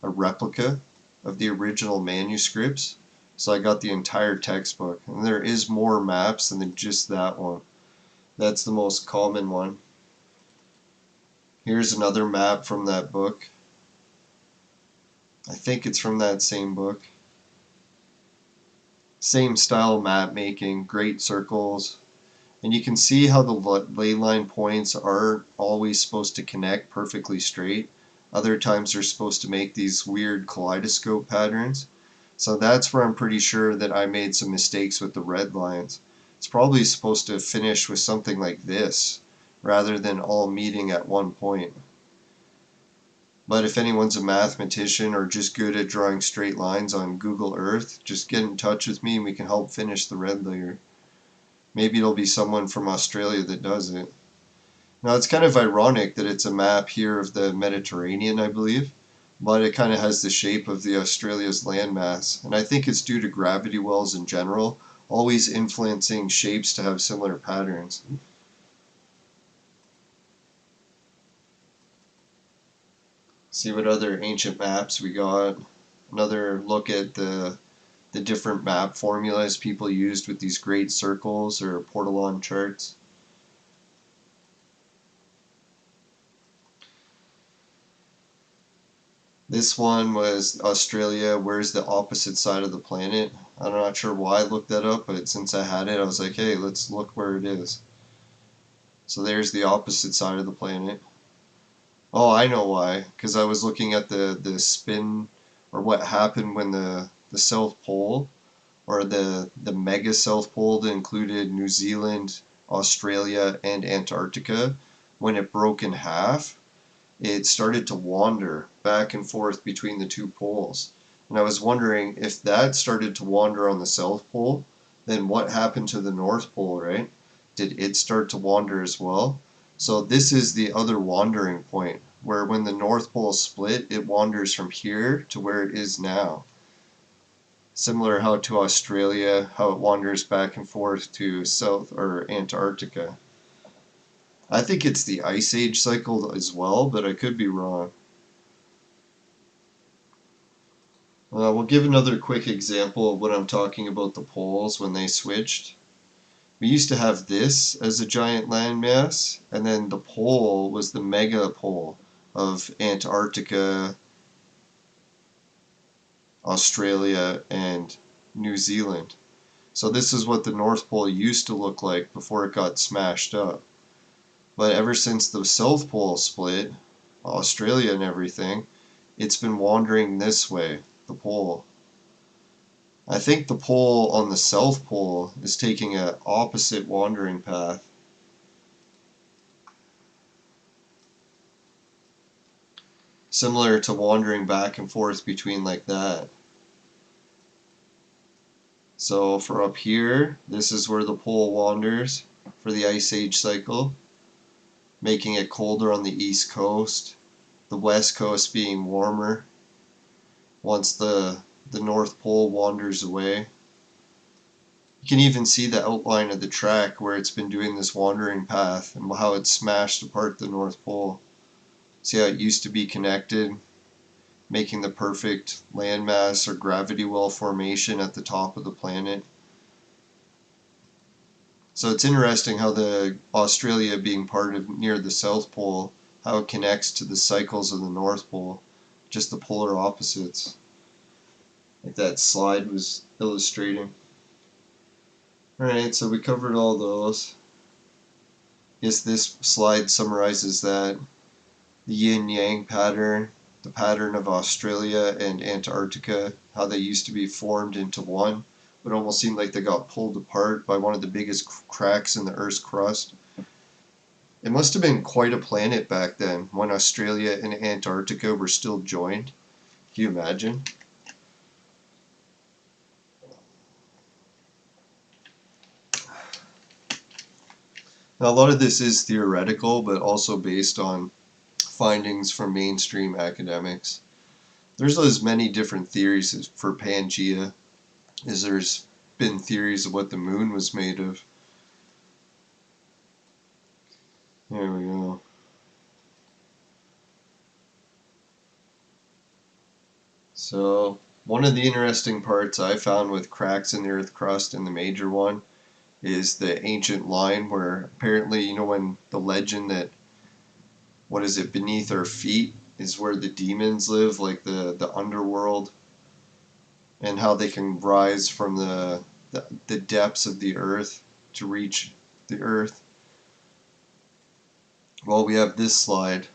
a replica of the original manuscripts. So I got the entire textbook, and there is more maps than just that one. That's the most common one. Here's another map from that book. I think it's from that same book. Same style map making, great circles. And you can see how the ley line points aren't always supposed to connect perfectly straight. Other times they're supposed to make these weird kaleidoscope patterns. So that's where I'm pretty sure that I made some mistakes with the red lines. It's probably supposed to finish with something like this, rather than all meeting at one point. But if anyone's a mathematician or just good at drawing straight lines on Google Earth, just get in touch with me and we can help finish the red layer. Maybe it'll be someone from Australia that does it. Now it's kind of ironic that it's a map here of the Mediterranean, I believe, but it kind of has the shape of the Australia's landmass, and I think it's due to gravity wells in general, always influencing shapes to have similar patterns. See what other ancient maps we got. Another look at the different map formulas people used with these great circles or portalon charts. This one was Australia, where's the opposite side of the planet? I'm not sure why I looked that up, but since I had it, I was like, hey, let's look where it is. So there's the opposite side of the planet. Oh, I know why. Because I was looking at the spin, or what happened when the the South Pole, or the mega South Pole that included New Zealand, Australia, and Antarctica, when it broke in half, it started to wander back and forth between the two poles. And I was wondering if that started to wander on the South Pole, then what happened to the North Pole, right? Did it start to wander as well? So this is the other wandering point, where when the North Pole split, it wanders from here to where it is now. Similar how to Australia, how it wanders back and forth to South or Antarctica. I think it's the Ice Age cycle as well, but I could be wrong. We'll give another quick example of what I'm talking about the poles when they switched. We used to have this as a giant landmass, and then the pole was the mega pole of Antarctica, Australia, and New Zealand. So this is what the North Pole used to look like before it got smashed up. But ever since the South Pole split, Australia and everything, it's been wandering this way, the pole. I think the pole on the South Pole is taking an opposite wandering path. Similar to wandering back and forth between like that. So for up here, this is where the pole wanders for the Ice Age cycle, making it colder on the east coast, the west coast being warmer once the North Pole wanders away. You can even see the outline of the track where it's been doing this wandering path and how it smashed apart the North Pole. See how it used to be connected, making the perfect landmass or gravity well formation at the top of the planet. So it's interesting how the Australia being part of near the South Pole, how it connects to the cycles of the North Pole, just the polar opposites, like that slide was illustrating. Alright, so we covered all those. Yes, this slide summarizes that. The yin-yang pattern, the pattern of Australia and Antarctica, how they used to be formed into one, but almost seemed like they got pulled apart by one of the biggest cracks in the Earth's crust. It must have been quite a planet back then, when Australia and Antarctica were still joined. Can you imagine? Now, a lot of this is theoretical, but also based on findings from mainstream academics. There's as many different theories for Pangea as there's been theories of what the moon was made of. There we go. So, one of the interesting parts I found with cracks in the Earth crust, and the major one, is the ancient line where apparently, you know, when the legend that, what is it, beneath our feet is where the demons live, like the underworld, and how they can rise from the depths of the earth to reach the earth. Well, we have this slide.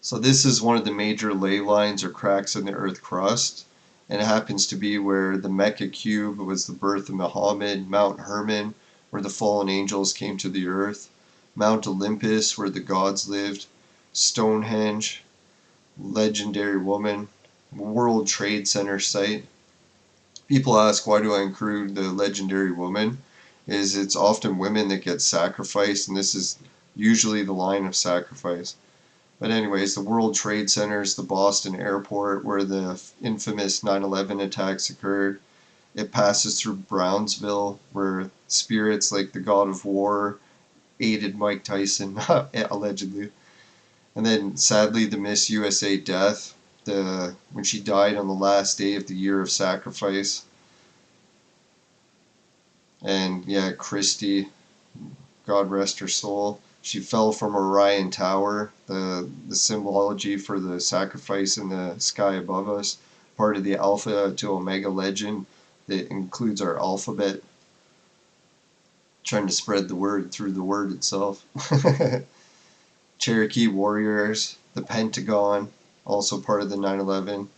So this is one of the major ley lines or cracks in the earth crust, and it happens to be where the Mecca cube was the birth of Muhammad, Mount Hermon, where the fallen angels came to the earth, Mount Olympus, where the gods lived, Stonehenge, legendary woman, World Trade Center site. People ask, why do I include the legendary woman? Is it's often women that get sacrificed, and this is usually the line of sacrifice. But anyways, the World Trade Centers, the Boston airport where the infamous 9/11 attacks occurred. It passes through Brownsville where spirits like the God of War aided Mike Tyson, allegedly. And then sadly the Miss USA death, when she died on the last day of the year of sacrifice. And yeah, Christie, God rest her soul. She fell from Orion Tower, the symbology for the sacrifice in the sky above us, part of the Alpha to Omega legend that includes our alphabet, trying to spread the word through the word itself. Cherokee warriors, the Pentagon, also part of the 9/11.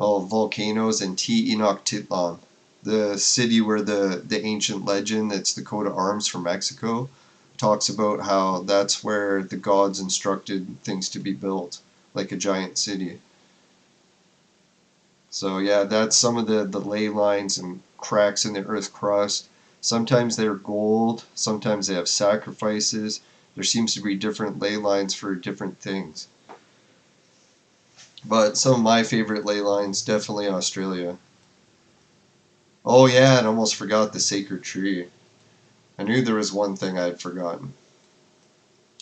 volcanoes and Tenochtitlan, the city where the ancient legend that's the coat of arms for Mexico talks about how that's where the gods instructed things to be built, like a giant city. So yeah, that's some of the ley lines and cracks in the earth crust. Sometimes they're gold, sometimes they have sacrifices. There seems to be different ley lines for different things. But some of my favorite ley lines, definitely Australia. Oh yeah, and almost forgot the sacred tree. I knew there was one thing I'd forgotten.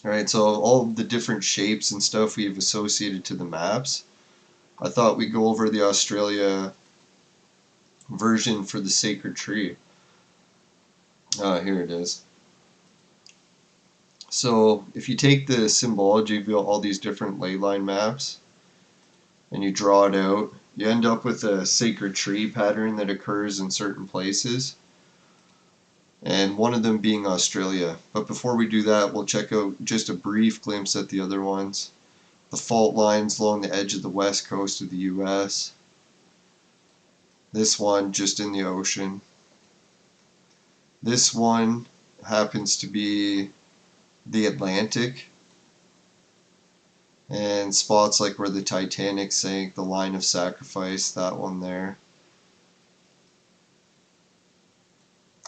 Alright, so all the different shapes and stuff we've associated to the maps, I thought we'd go over the Australia version for the sacred tree. Here it is. So if you take the symbology of all these different ley line maps and you draw it out, you end up with a sacred tree pattern that occurs in certain places, and one of them being Australia. But before we do that, we'll check out just a brief glimpse at the other ones. The fault lines along the edge of the west coast of the US. This one just in the ocean. This one happens to be the Atlantic, and spots like where the Titanic sank, the line of sacrifice, that one there.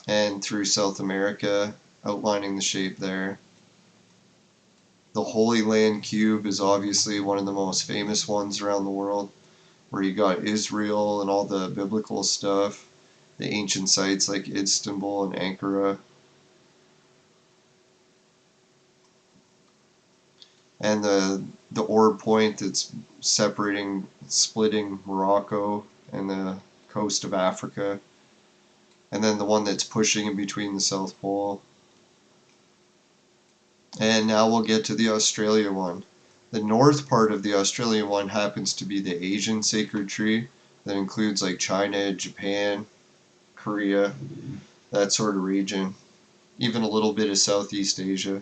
And through South America, outlining the shape there. The Holy Land Cube is obviously one of the most famous ones around the world, where you got Israel and all the biblical stuff, the ancient sites like Istanbul and Ankara. And the orb point that's splitting Morocco and the coast of Africa. And then the one that's pushing in between the South Pole. And now we'll get to the Australia one. The north part of the Australia one happens to be the Asian sacred tree that includes like China, Japan, Korea, that sort of region. Even a little bit of Southeast Asia.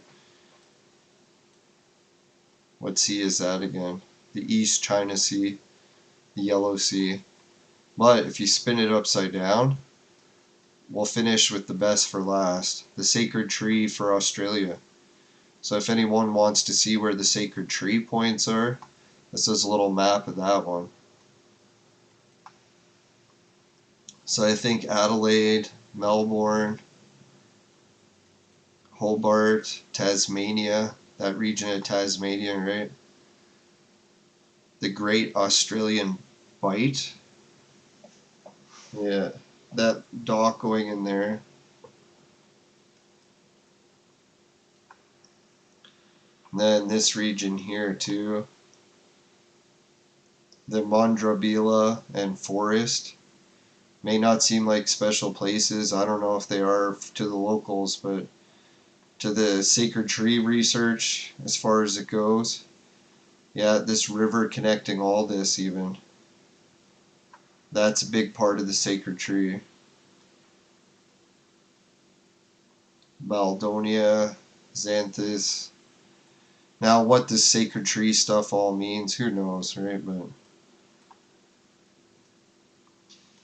What sea is that again? The East China Sea, the Yellow Sea. But if you spin it upside down, we'll finish with the best for last, the sacred tree for Australia. So if anyone wants to see where the sacred tree points are, this is a little map of that one. So I think Adelaide, Melbourne, Hobart, Tasmania, that region of Tasmania, right? The Great Australian Bight. Yeah, that dock going in there. And then this region here too. The Mondrabila and Forest. May not seem like special places. I don't know if they are to the locals, but to the sacred tree research, as far as it goes, yeah, this river connecting all this even. That's a big part of the sacred tree. Baldonia, Xanthus. Now, what this sacred tree stuff all means, who knows, right? But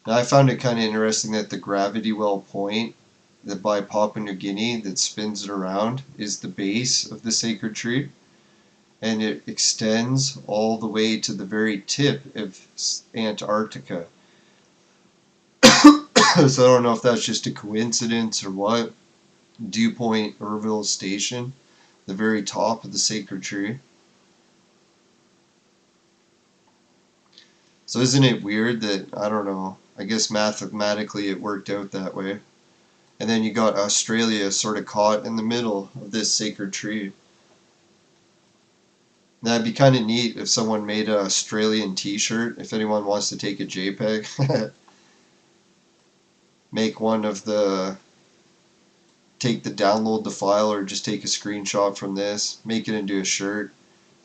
now I found it kind of interesting that the gravity well point that by Papua New Guinea that spins it around is the base of the sacred tree, and it extends all the way to the very tip of Antarctica. So I don't know if that's just a coincidence or what. Dew Point Urville Station, the very top of the sacred tree. So isn't it weird that, I don't know, I guess mathematically it worked out that way. And then you got Australia sort of caught in the middle of this sacred tree. That'd be kind of neat if someone made an Australian t-shirt, if anyone wants to take a JPEG. Make one of the, download the file or just take a screenshot from this, make it into a shirt.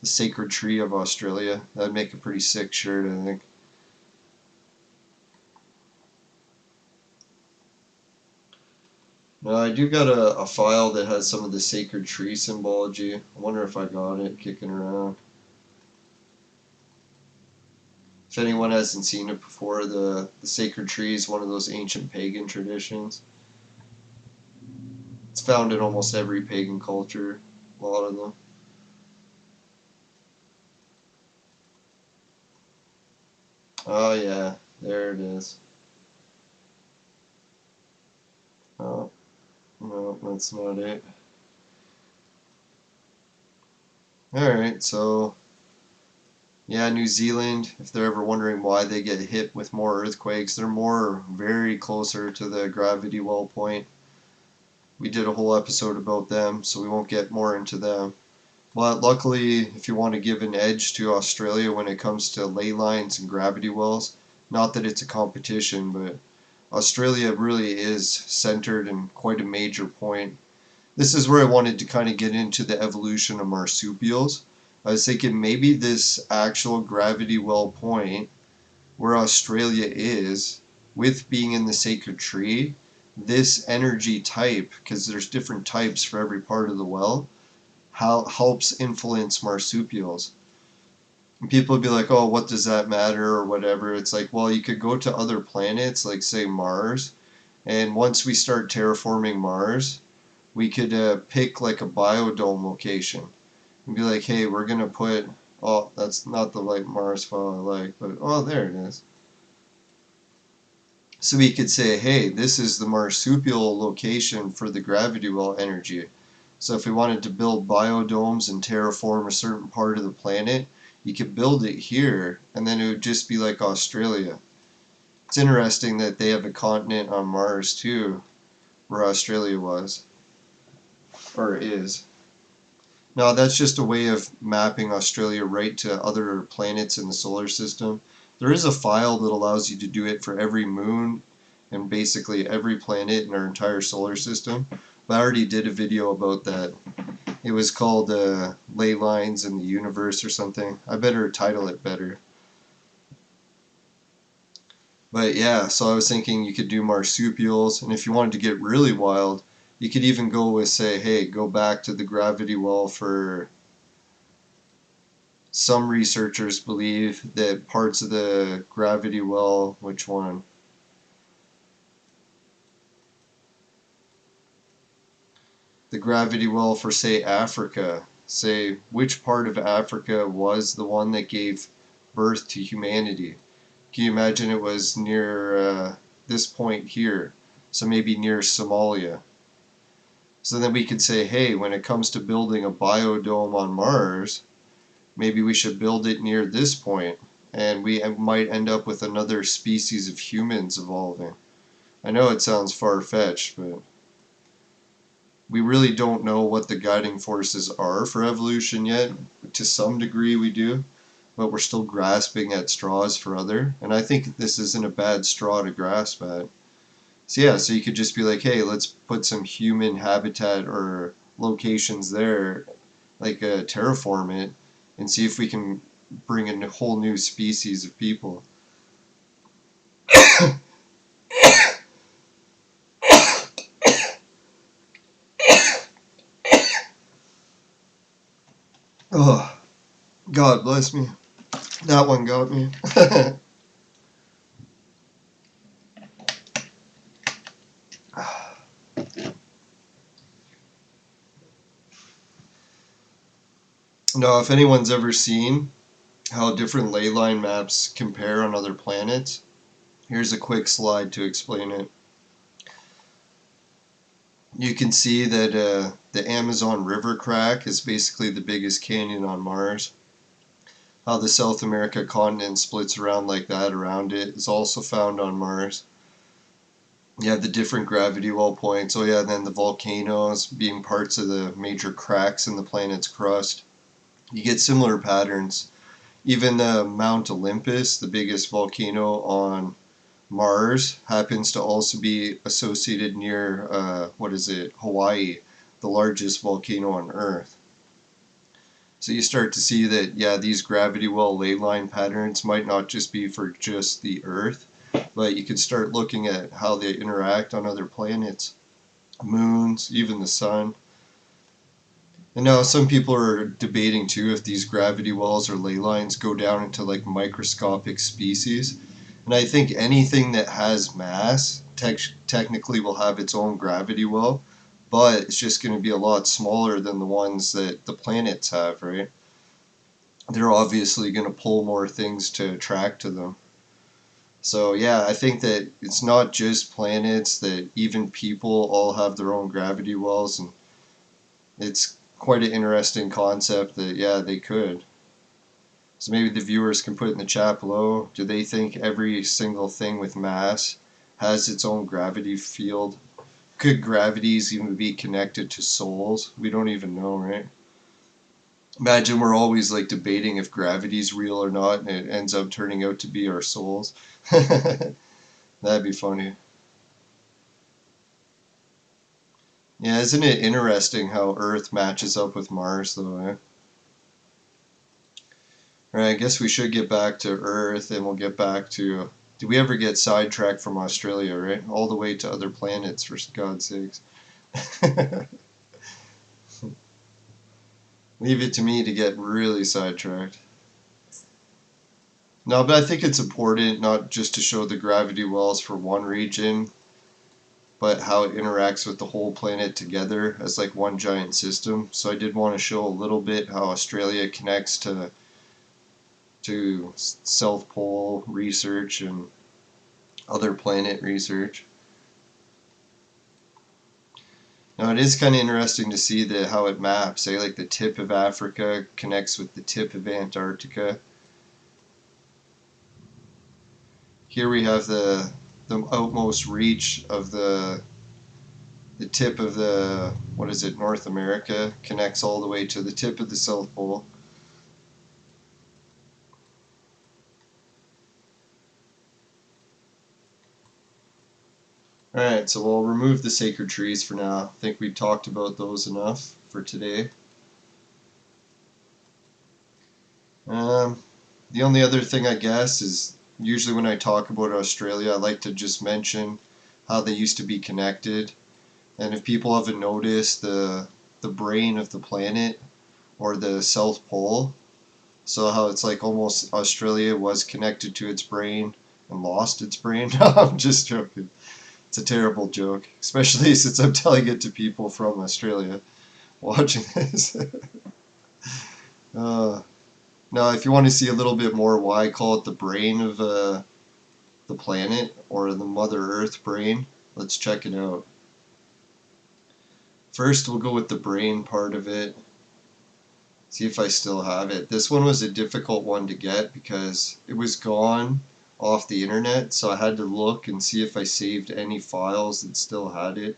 The Sacred Tree of Australia. That'd make a pretty sick shirt, I think. Now I do got a file that has some of the sacred tree symbology. I wonder if I got it kicking around. If anyone hasn't seen it before, the sacred tree is one of those ancient pagan traditions. It's found in almost every pagan culture, a lot of them. Oh yeah, there it is. Oh, no, that's not it. Alright, so yeah, New Zealand, if they're ever wondering why they get hit with more earthquakes, they're very closer to the gravity well point. We did a whole episode about them, so we won't get more into them. But luckily, if you want to give an edge to Australia when it comes to ley lines and gravity wells, not that it's a competition, but Australia really is centered in quite a major point. This is where I wanted to kind of get into the evolution of marsupials. I was thinking maybe this actual gravity well point where Australia is, with being in the sacred tree, this energy type, because there's different types for every part of the well, how helps influence marsupials. And people would be like, oh, what does that matter or whatever. It's like, well, you could go to other planets, like say Mars, and once we start terraforming Mars, we could pick like a biodome location and be like, hey, we're gonna put, oh, that's not the like Mars file I like, but oh, there it is. So we could say, hey, this is the marsupial location for the gravity well energy. So if we wanted to build biodomes and terraform a certain part of the planet, you could build it here, and then it would just be like Australia. It's interesting that they have a continent on Mars too, where Australia was, or is. Now that's just a way of mapping Australia right to other planets in the solar system. There is a file that allows you to do it for every moon and basically every planet in our entire solar system. But I already did a video about that. It was called Ley Lines in the Universe or something. I better title it better. But yeah, so I was thinking you could do marsupials, and if you wanted to get really wild, you could even go with, say, hey, go back to the gravity well for, some researchers believe that parts of the gravity well, which one? The gravity well for, say, Africa. Say, which part of Africa was the one that gave birth to humanity? Can you imagine it was near this point here? So maybe near Somalia. So then we could say, hey, when it comes to building a biodome on Mars, maybe we should build it near this point, and we might end up with another species of humans evolving. I know it sounds far-fetched, but we really don't know what the guiding forces are for evolution yet. To some degree we do, but we're still grasping at straws for other, and I think this isn't a bad straw to grasp at. So yeah, so you could just be like, hey, let's put some human habitat or locations there, like terraform it, and see if we can bring in a whole new species of people. Oh, God bless me. That one got me. Now, if anyone's ever seen how different ley line maps compare on other planets, here's a quick slide to explain it. You can see that the Amazon River crack is basically the biggest canyon on Mars. How the South America continent splits around like that around it is also found on Mars. You have the different gravity well points. Oh yeah, and then the volcanoes being parts of the major cracks in the planet's crust. You get similar patterns. Even Mount Olympus, the biggest volcano on Mars, happens to also be associated near, Hawaii, the largest volcano on Earth. So you start to see that, yeah, these gravity well ley line patterns might not just be for just the Earth, but you could start looking at how they interact on other planets, moons, even the sun. And now some people are debating too if these gravity wells or ley lines go down into like microscopic species. And I think anything that has mass technically will have its own gravity well, but it's just going to be a lot smaller than the ones that the planets have, right? They're obviously going to pull more things to attract to them. So yeah, I think that it's not just planets, that even people all have their own gravity wells, and it's quite an interesting concept that yeah, they could. So maybe the viewers can put in the chat below, do they think every single thing with mass has its own gravity field? Could gravities even be connected to souls? We don't even know, right? Imagine we're always like debating if gravity's real or not, and it ends up turning out to be our souls. That'd be funny. Yeah, isn't it interesting how Earth matches up with Mars, though, eh? Alright, I guess we should get back to Earth, and we'll get back to... Did we ever get sidetracked from Australia, right? All the way to other planets, for God's sakes. Leave it to me to get really sidetracked. No, but I think it's important not just to show the gravity wells for one region, but how it interacts with the whole planet together as like one giant system. So I did want to show a little bit how Australia connects to South Pole research and other planet research. Now it is kind of interesting to see how it maps. Say like the tip of Africa connects with the tip of Antarctica. Here we have the outmost reach of the tip of the, what is it, North America, connects all the way to the tip of the South Pole. Alright, so we'll remove the sacred trees for now. I think we've talked about those enough for today. The only other thing I guess is usually when I talk about Australia, I like to just mention how they used to be connected. And if people haven't noticed the brain of the planet or the South Pole, so how it's like almost Australia was connected to its brain and lost its brain. No, I'm just joking. It's a terrible joke, especially since I'm telling it to people from Australia watching this. uh, Now, if you want to see a little bit more why I call it the brain of the planet or the Mother Earth brain, let's check it out. First, we'll go with the brain part of it. See if I still have it. This one was a difficult one to get because it was gone off the internet, so I had to look and see if I saved any files that still had it.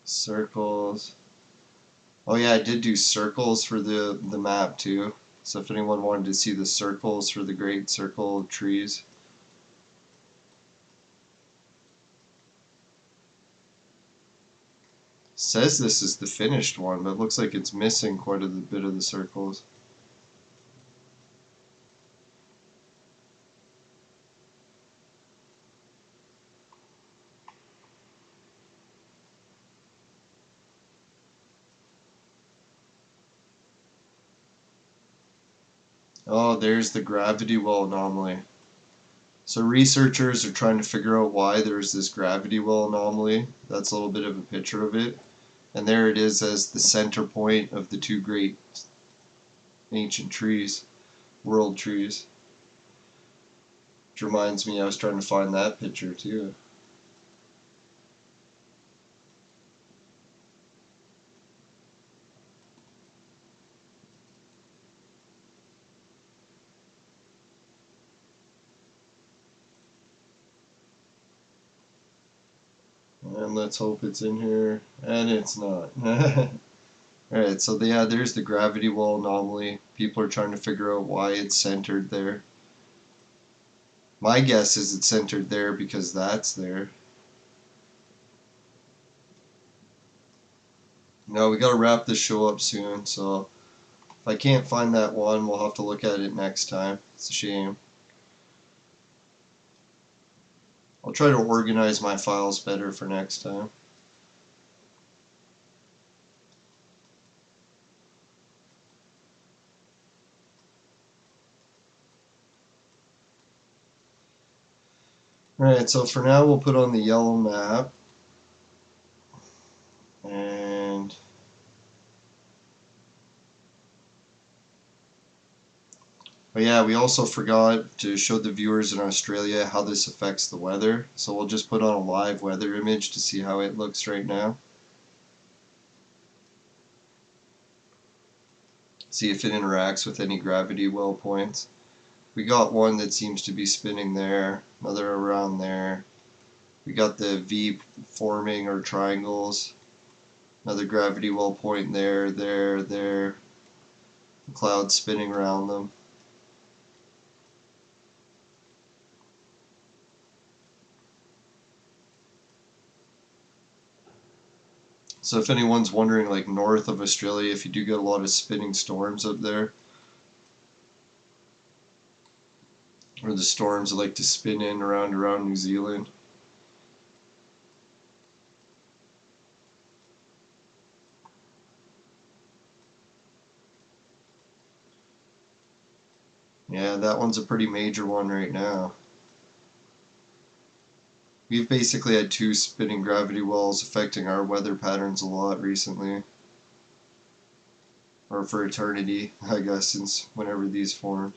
Circles. Oh yeah, I did do circles for the map too. So if anyone wanted to see the circles for the Great Circle of Trees. Says this is the finished one, but it looks like it's missing quite a bit of the circles. Oh, there's the gravity well anomaly. So researchers are trying to figure out why there's this gravity well anomaly. That's a little bit of a picture of it. And there it is as the center point of the two great ancient trees, world trees. Which reminds me, I was trying to find that picture too. And let's hope it's in here. And it's not. Alright, so yeah, there's the gravity well anomaly. People are trying to figure out why it's centered there. My guess is it's centered there because that's there. No, we gotta wrap this show up soon, so if I can't find that one, we'll have to look at it next time. It's a shame. I'll I'll try to organize my files better for next time. Alright, so for now we'll put on the yellow map. And but yeah, we also forgot to show the viewers in Australia how this affects the weather. So we'll just put on a live weather image to see how it looks right now. See if it interacts with any gravity well points. We got one that seems to be spinning there, another around there. We got the V forming or triangles. Another gravity well point there, there. The clouds spinning around them. So if anyone's wondering, like north of Australia, if you do get a lot of spinning storms up there, or the storms that like to spin in around New Zealand. Yeah, that one's a pretty major one right now. We've basically had two spinning gravity wells affecting our weather patterns a lot recently. Or for eternity, I guess, since whenever these formed.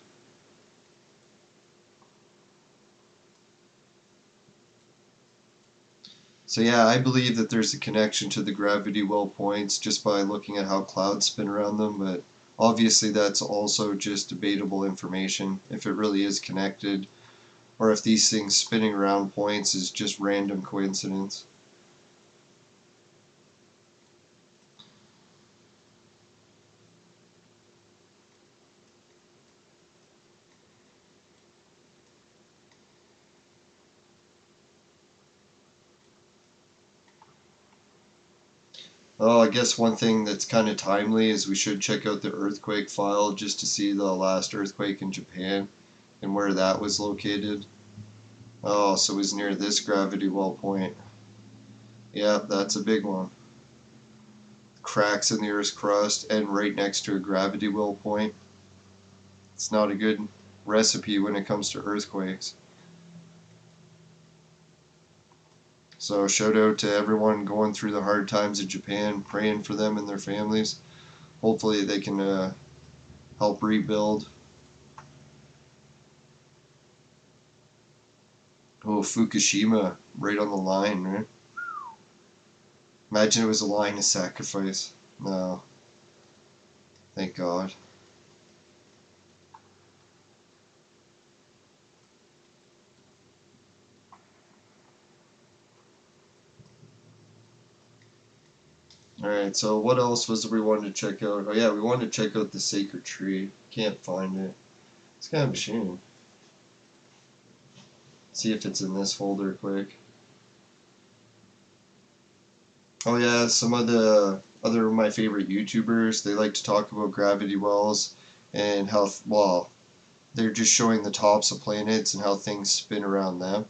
So yeah, I believe that there's a connection to the gravity well points just by looking at how clouds spin around them, but obviously that's also just debatable information, if it really is connected, or if these things spinning around points is just random coincidence. Oh, I guess one thing that's kind of timely is we should check out the earthquake file just to see the last earthquake in Japan and where that was located. Oh, so it was near this gravity well point. Yeah, that's a big one. Cracks in the Earth's crust and right next to a gravity well point. It's not a good recipe when it comes to earthquakes. So shout out to everyone going through the hard times in Japan, praying for them and their families. Hopefully they can help rebuild. Oh, Fukushima, right on the line, right? Imagine it was a line of sacrifice. No, thank God. Alright, so what else was it we wanted to check out? Oh yeah, we wanted to check out the sacred tree. Can't find it. It's kind of a shame. See if it's in this folder quick. Oh yeah, some of the other of my favorite YouTubers, they like to talk about gravity wells and how, well, they're just showing the tops of planets and how things spin around them.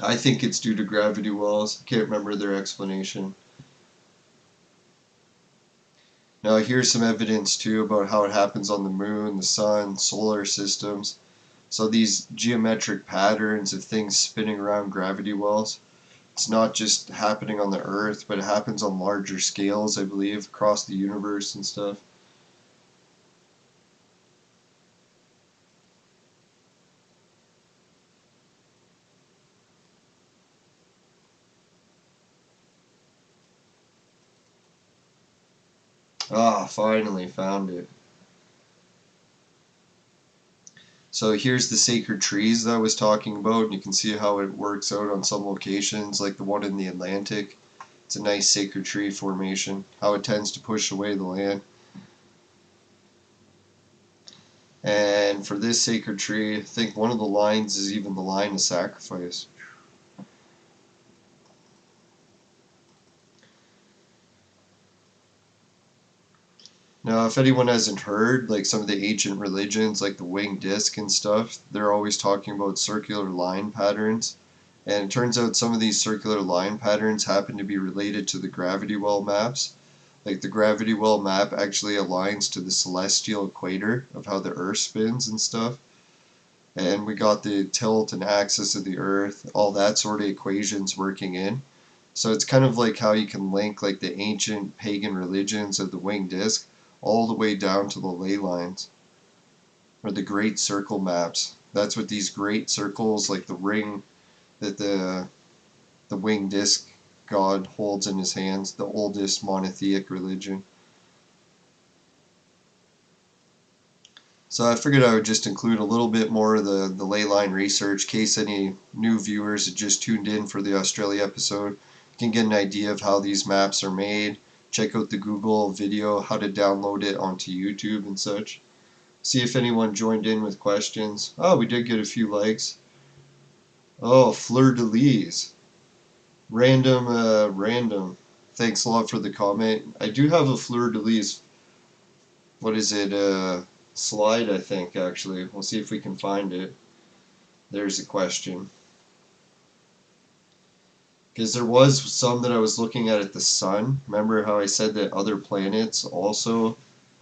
I think it's due to gravity wells. I can't remember their explanation. Now here's some evidence too about how it happens on the moon, the sun, solar systems. So these geometric patterns of things spinning around gravity wells, it's not just happening on the Earth, but it happens on larger scales, I believe, across the universe and stuff. Ah, finally found it. So here's the sacred trees that I was talking about, and you can see how it works out on some locations, like the one in the Atlantic. It's a nice sacred tree formation, how it tends to push away the land. And for this sacred tree, I think one of the lines is even the line of sacrifice. Now, if anyone hasn't heard, like some of the ancient religions, like the winged disc and stuff, they're always talking about circular line patterns. And it turns out some of these circular line patterns happen to be related to the gravity well maps. Like the gravity well map actually aligns to the celestial equator of how the Earth spins and stuff. And we got the tilt and axis of the Earth, all that sort of equations working in. So it's kind of like how you can link like the ancient pagan religions of the winged disc all the way down to the ley lines or the great circle maps. That's what these great circles, like the ring that the winged disc god holds in his hands, the oldest monotheistic religion. So I figured I would just include a little bit more of the ley line research in case any new viewers had just tuned in for the Australia episode can get an idea of how these maps are made. Check out the Google video how to download it onto YouTube and such. See if anyone joined in with questions. Oh, we did get a few likes. Oh, fleur de lis. Random. Thanks a lot for the comment. I do have a fleur de lis. What is it? Slide, I think, actually. We'll see if we can find it. There's a question. Because there was some that I was looking at the sun. Remember how I said that other planets also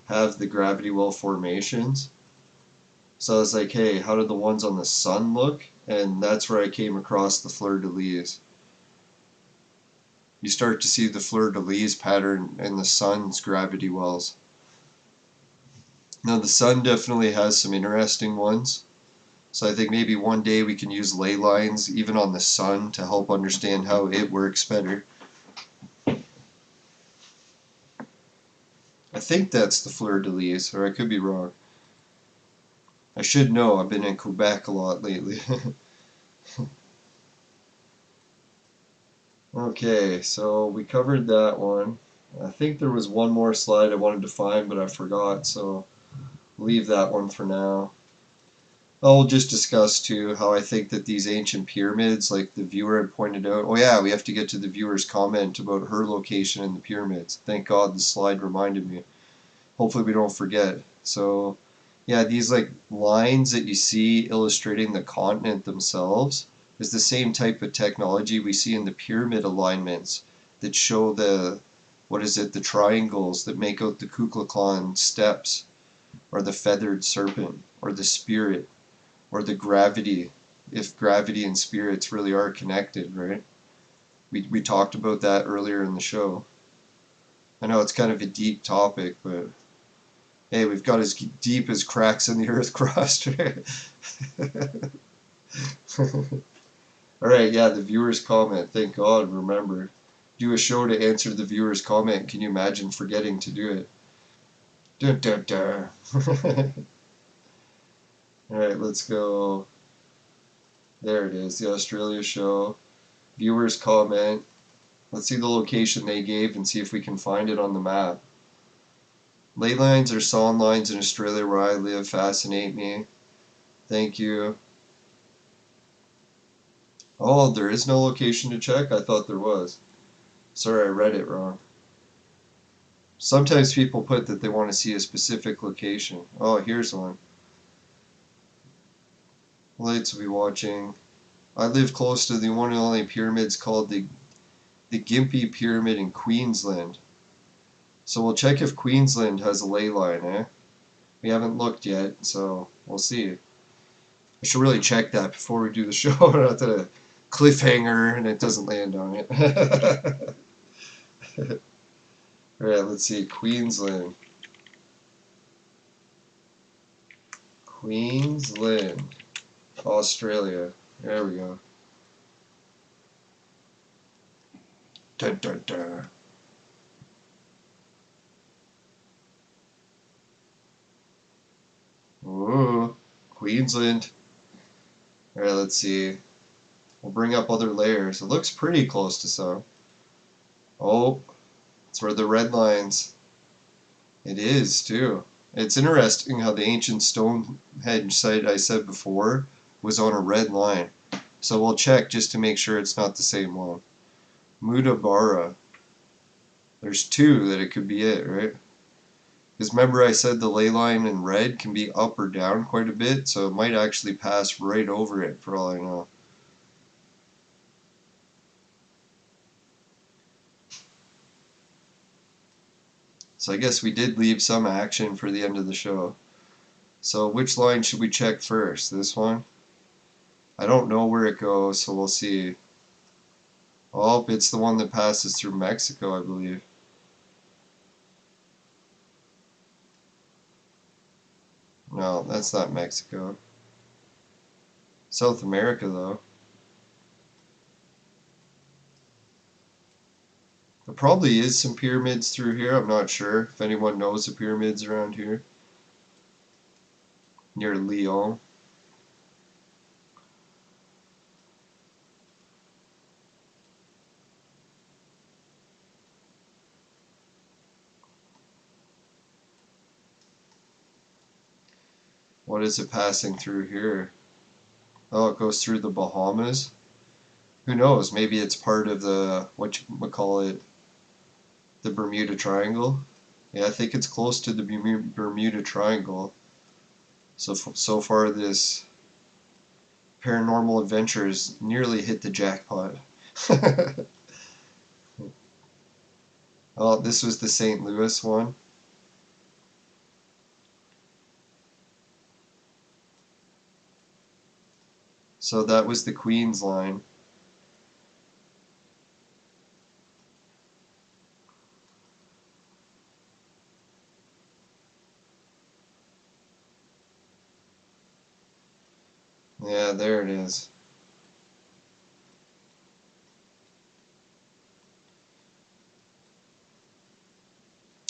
have the gravity well formations? So I was like, hey, how do the ones on the sun look? And that's where I came across the fleur de lis. You start to see the fleur de lis pattern in the sun's gravity wells. Now the sun definitely has some interesting ones. So I think maybe one day we can use ley lines even on the sun to help understand how it works better. I think that's the fleur de lis, or I could be wrong. I should know, I've been in Quebec a lot lately. Okay, so we covered that one. I think there was one more slide I wanted to find, but I forgot, so leave that one for now. I'll just discuss too how I think that these ancient pyramids, like the viewer had pointed out. Oh yeah, we have to get to the viewer's comment about her location in the pyramids. Thank God the slide reminded me. Hopefully we don't forget. So yeah, these like lines that you see illustrating the continent themselves is the same type of technology we see in the pyramid alignments that show the, what is it, the triangles that make out the Kukulkan steps, or the feathered serpent, or the spirit, or the gravity, if gravity and spirits really are connected, right? We talked about that earlier in the show. I know it's kind of a deep topic, but hey, we've got as deep as cracks in the earth crust. Alright, yeah, the viewer's comment. Thank God, remember. Do a show to answer the viewer's comment. Can you imagine forgetting to do it? Dun, dun, dun. Alright, let's go. There it is, the Australia show. Viewers comment. Let's see the location they gave and see if we can find it on the map. Ley lines or song lines in Australia where I live fascinate me. Thank you. Oh, there is no location to check? I thought there was. Sorry, I read it wrong. Sometimes people put that they want to see a specific location. Oh, here's one. Lights will be watching. I live close to the one and only pyramids called the Gympie Pyramid in Queensland. So we'll check if Queensland has a ley line, eh? We haven't looked yet, so we'll see. I should really check that before we do the show, not that a cliffhanger and it doesn't land on it. Alright, let's see. Queensland. Queensland. Australia. There we go. Dun, dun, dun. Ooh, Queensland. Alright, let's see. We'll bring up other layers. It looks pretty close to some. Oh, it's where the red lines. It is, too. It's interesting how the ancient Stonehenge site I said before was on a red line. So we'll check just to make sure it's not the same one. Mutabara. There's two that it could be it, right? Because remember I said the ley line in red can be up or down quite a bit, so it might actually pass right over it for all I know. So I guess we did leave some action for the end of the show. So which line should we check first? This one? I don't know where it goes, so we'll see. Oh, it's the one that passes through Mexico, I believe. No, that's not Mexico. South America, though. There probably is some pyramids through here. I'm not sure if anyone knows the pyramids around here. Near Lyon. What is it passing through here? Oh, it goes through the Bahamas. Who knows? Maybe it's part of the, what you would call it, the Bermuda Triangle. Yeah, I think it's close to the Bermuda Triangle. So far this paranormal adventure has nearly hit the jackpot. Oh, this was the St. Louis one. So that was the Queens line. Yeah, there it is.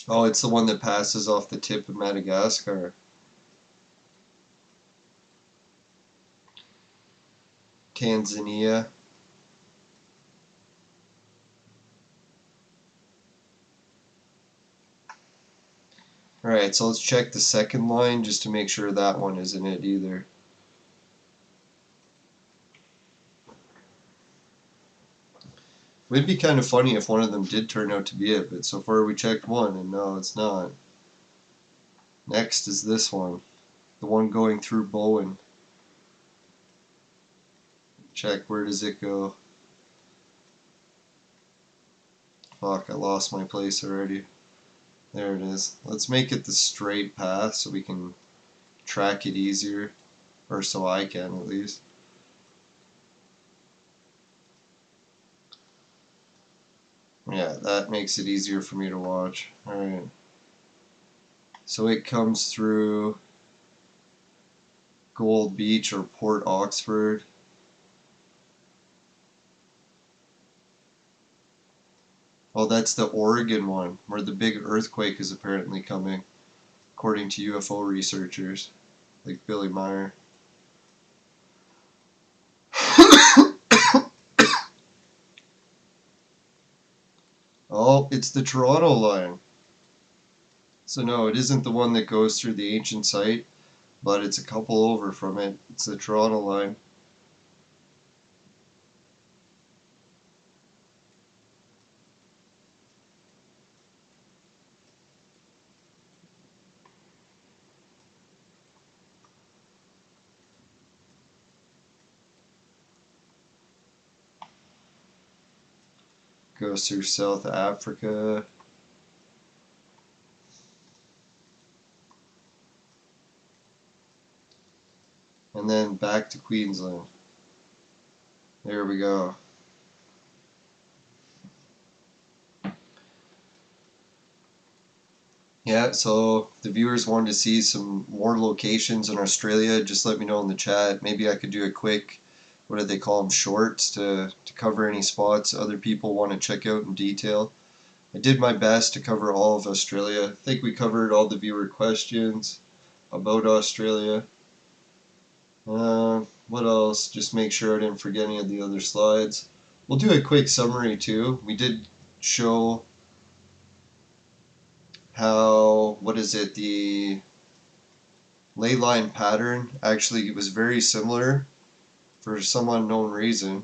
Oh, it's the one that passes off the tip of Madagascar. Tanzania. Alright, so let's check the second line just to make sure that one isn't it either. It would be kind of funny if one of them did turn out to be it, but so far we checked one and no, it's not. Next is this one. The one going through Bowen. Check, where does it go? Fuck, I lost my place already. There it is. Let's make it the straight path so we can track it easier. Or so I can, at least. Yeah, that makes it easier for me to watch. Alright. So it comes through Gold Beach or Port Oxford. Oh, that's the Oregon one, where the big earthquake is apparently coming, according to UFO researchers, like Billy Meyer. Oh, it's the Toronto line. So no, it isn't the one that goes through the ancient site, but it's a couple over from it. It's the Toronto line. Goes through South Africa. And then back to Queensland. There we go. Yeah, so if the viewers wanted to see some more locations in Australia, just let me know in the chat. Maybe I could do a quick, what do they call them, shorts to cover any spots other people want to check out in detail. I did my best to cover all of Australia. I think we covered all the viewer questions about Australia. What else? Just make sure I didn't forget any of the other slides. We'll do a quick summary too. We did show how, what is it, the ley line pattern actually was very similar for some unknown reason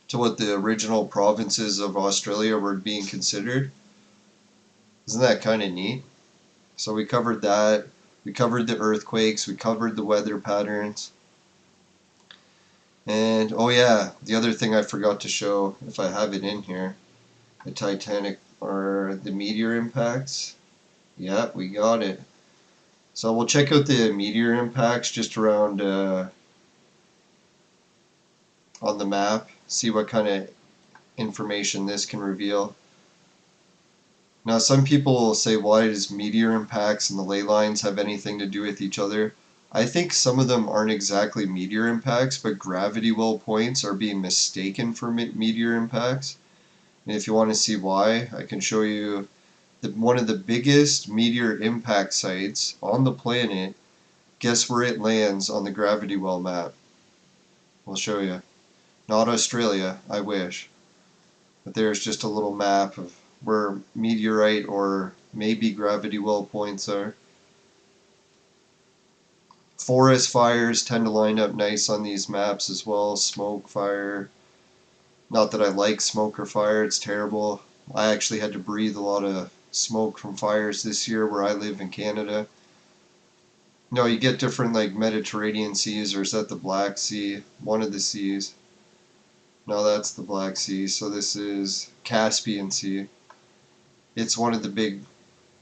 to what the original provinces of Australia were being considered. Isn't that kind of neat? So we covered that. We covered the earthquakes. We covered the weather patterns. And oh yeah, the other thing I forgot to show, if I have it in here, the Titanic or the meteor impacts. Yeah, we got it. So we'll check out the meteor impacts just around on the map, see what kind of information this can reveal. Now some people will say, why does meteor impacts and the ley lines have anything to do with each other? I think some of them aren't exactly meteor impacts, but gravity well points are being mistaken for meteor impacts. And if you want to see why, I can show you one of the biggest meteor impact sites on the planet. Guess where it lands on the gravity well map? I'll show you. Not Australia, I wish. But there's just a little map of where meteorite or maybe gravity well points are. Forest fires tend to line up nice on these maps as well. Smoke, fire. Not that I like smoke or fire, it's terrible. I actually had to breathe a lot of smoke from fires this year where I live in Canada. No, you get different like Mediterranean seas, or is that the Black Sea? One of the seas. No, that's the Black Sea. So this is Caspian Sea. It's one of the big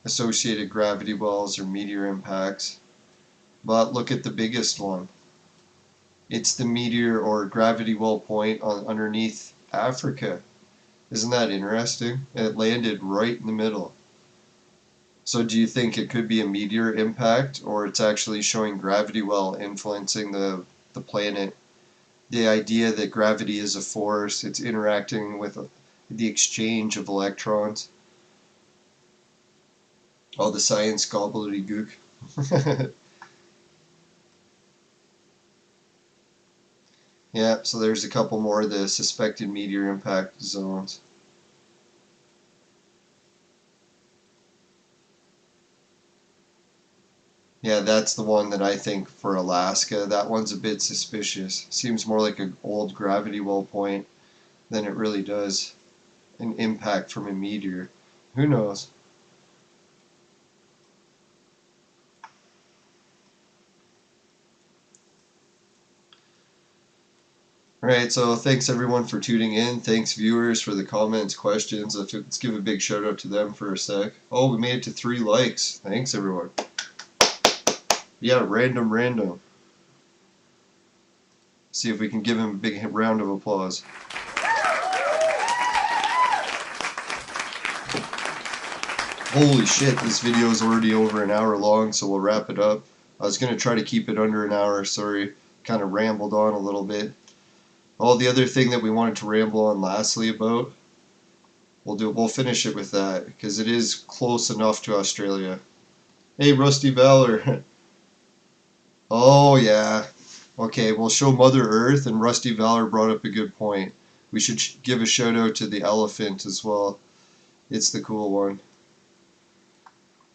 associated gravity wells or meteor impacts. But look at the biggest one. It's the meteor or gravity well point underneath Africa. Isn't that interesting? It landed right in the middle. So do you think it could be a meteor impact, or it's actually showing gravity well influencing the planet? The idea that gravity is a force, it's interacting with the exchange of electrons. All the science gobbledygook. Yeah, so there's a couple more of the suspected meteor impact zones. Yeah, that's the one that I think for Alaska. That one's a bit suspicious. Seems more like an old gravity well point than it really does an impact from a meteor. Who knows? Alright, so thanks everyone for tuning in. Thanks viewers for the comments, questions. Let's give a big shout out to them for a sec. Oh, we made it to 3 likes. Thanks everyone. Yeah, random. See if we can give him a big round of applause. Holy shit, this video is already over an hour long, so we'll wrap it up. I was going to try to keep it under an hour, sorry. Kind of rambled on a little bit. Oh, the other thing that we wanted to ramble on lastly about, we'll finish it with that, because it is close enough to Australia. Hey, Rusty Valor. Oh, yeah. Okay, we'll show Mother Earth, and Rusty Valor brought up a good point. We should give a shout out to the elephant as well. It's the cool one.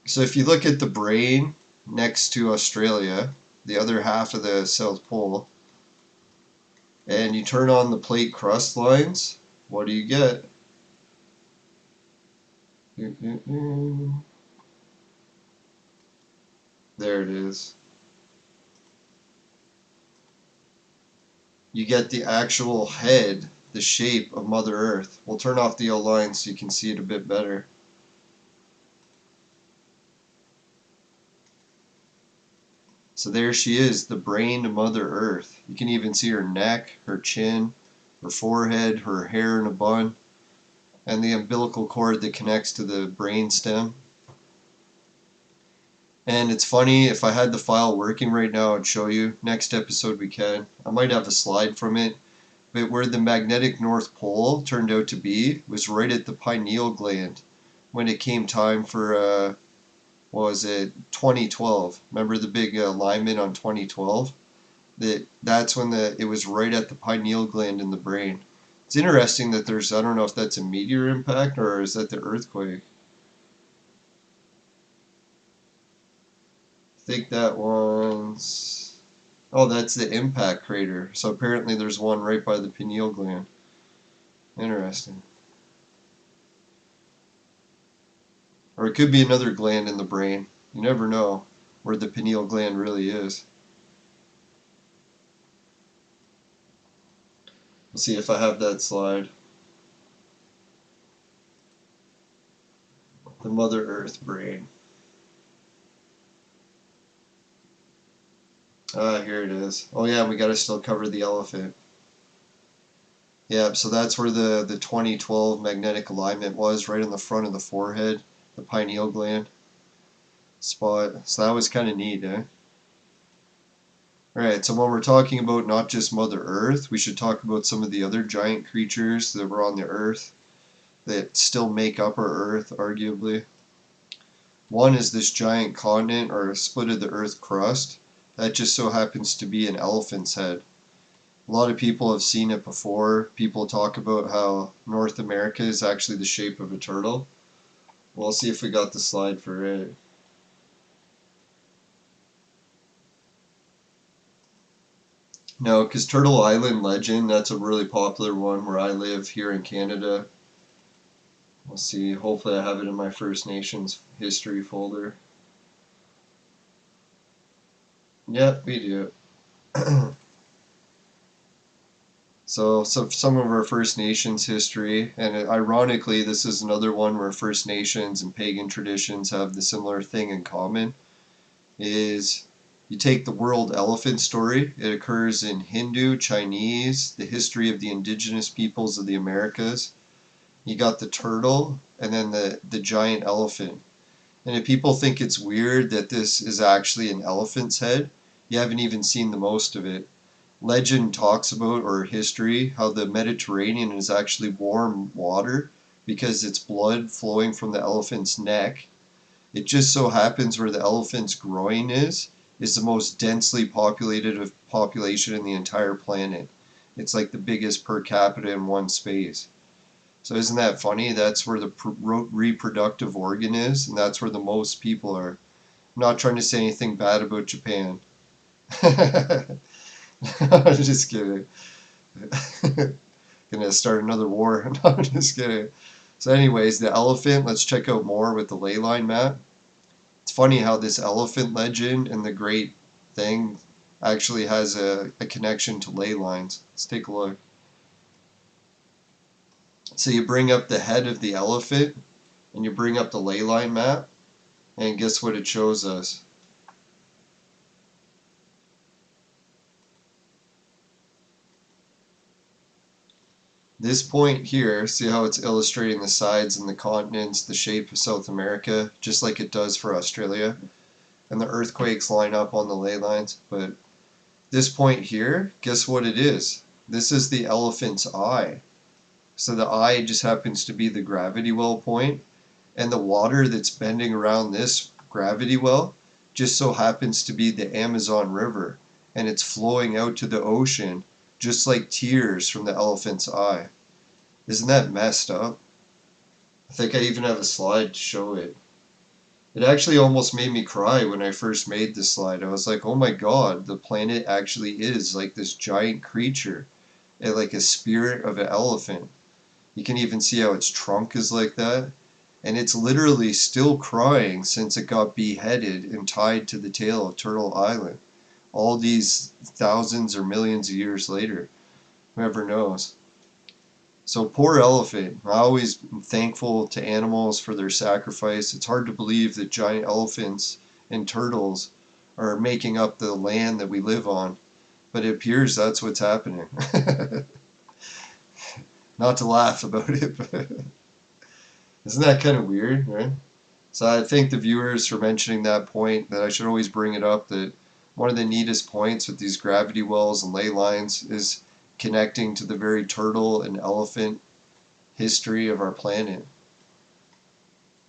So if you look at the brain next to Australia, the other half of the South Pole, and you turn on the plate crust lines, what do you get? There it is. You get the actual head, the shape of Mother Earth. We'll turn off the yellow line so you can see it a bit better. So there she is, the brain of Mother Earth. You can even see her neck, her chin, her forehead, her hair in a bun, and the umbilical cord that connects to the brain stem. And it's funny, if I had the file working right now, I'd show you. Next episode we can. I might have a slide from it. But where the magnetic North Pole turned out to be was right at the pineal gland when it came time for, what was it, 2012. Remember the big alignment on 2012? That's when it was right at the pineal gland in the brain. It's interesting that there's, I don't know if that's a meteor impact or is that the earthquake. I think that one's, oh, that's the impact crater. So apparently there's one right by the pineal gland. Interesting. Or it could be another gland in the brain. You never know where the pineal gland really is. Let's see if I have that slide. The Mother Earth brain. Ah, here it is. Oh yeah, we gotta still cover the elephant. Yeah, so that's where the 2012 magnetic alignment was, right in the front of the forehead, the pineal gland spot. So that was kind of neat, eh? Alright, so when we're talking about not just Mother Earth, we should talk about some of the other giant creatures that were on the Earth that still make up our Earth, arguably. One is this giant continent or split of the Earth crust. That just so happens to be an elephant's head. A lot of people have seen it before. People talk about how North America is actually the shape of a turtle. We'll see if we got the slide for it. No, because Turtle Island legend, that's a really popular one where I live here in Canada. We'll see. Hopefully I have it in my First Nations history folder. Yep, we do. So some of our First Nations history, and ironically, this is another one where First Nations and pagan traditions have the similar thing in common, is you take the world elephant story. It occurs in Hindu, Chinese, the history of the indigenous peoples of the Americas. You got the turtle, and then the giant elephant. And if people think it's weird that this is actually an elephant's head, you haven't even seen the most of it. Legend talks about, or history, how the Mediterranean is actually warm water because it's blood flowing from the elephant's neck. It just so happens where the elephant's groin is the most densely populated of population in the entire planet. It's like the biggest per capita in one space. So isn't that funny? That's where the reproductive organ is, and that's where the most people are. I'm not trying to say anything bad about Japan. I'm just kidding. Gonna start another war. No, I'm just kidding. So anyways, the elephant, let's check out more with the ley line map. It's funny how this elephant legend and the great thing actually has a connection to ley lines. Let's take a look. So you bring up the head of the elephant and you bring up the ley line map, and guess what it shows us? This point here, see how it's illustrating the sides and the continents, the shape of South America, just like it does for Australia. And the earthquakes line up on the ley lines. But this point here, guess what it is? This is the elephant's eye. So the eye just happens to be the gravity well point, and the water that's bending around this gravity well just so happens to be the Amazon River, and it's flowing out to the ocean just like tears from the elephant's eye. Isn't that messed up? I think I even have a slide to show it. It actually almost made me cry when I first made this slide. I was like, oh my god, the planet actually is like this giant creature, like a spirit of an elephant. You can even see how its trunk is like that. And it's literally still crying since it got beheaded and tied to the tail of Turtle Island. All these thousands or millions of years later. Whoever knows. So poor elephant. I always am thankful to animals for their sacrifice. It's hard to believe that giant elephants and turtles are making up the land that we live on. But it appears that's what's happening. Not to laugh about it, but isn't that kind of weird, right? So I thank the viewers for mentioning that point, that I should always bring it up, that one of the neatest points with these gravity wells and ley lines is connecting to the very turtle and elephant history of our planet.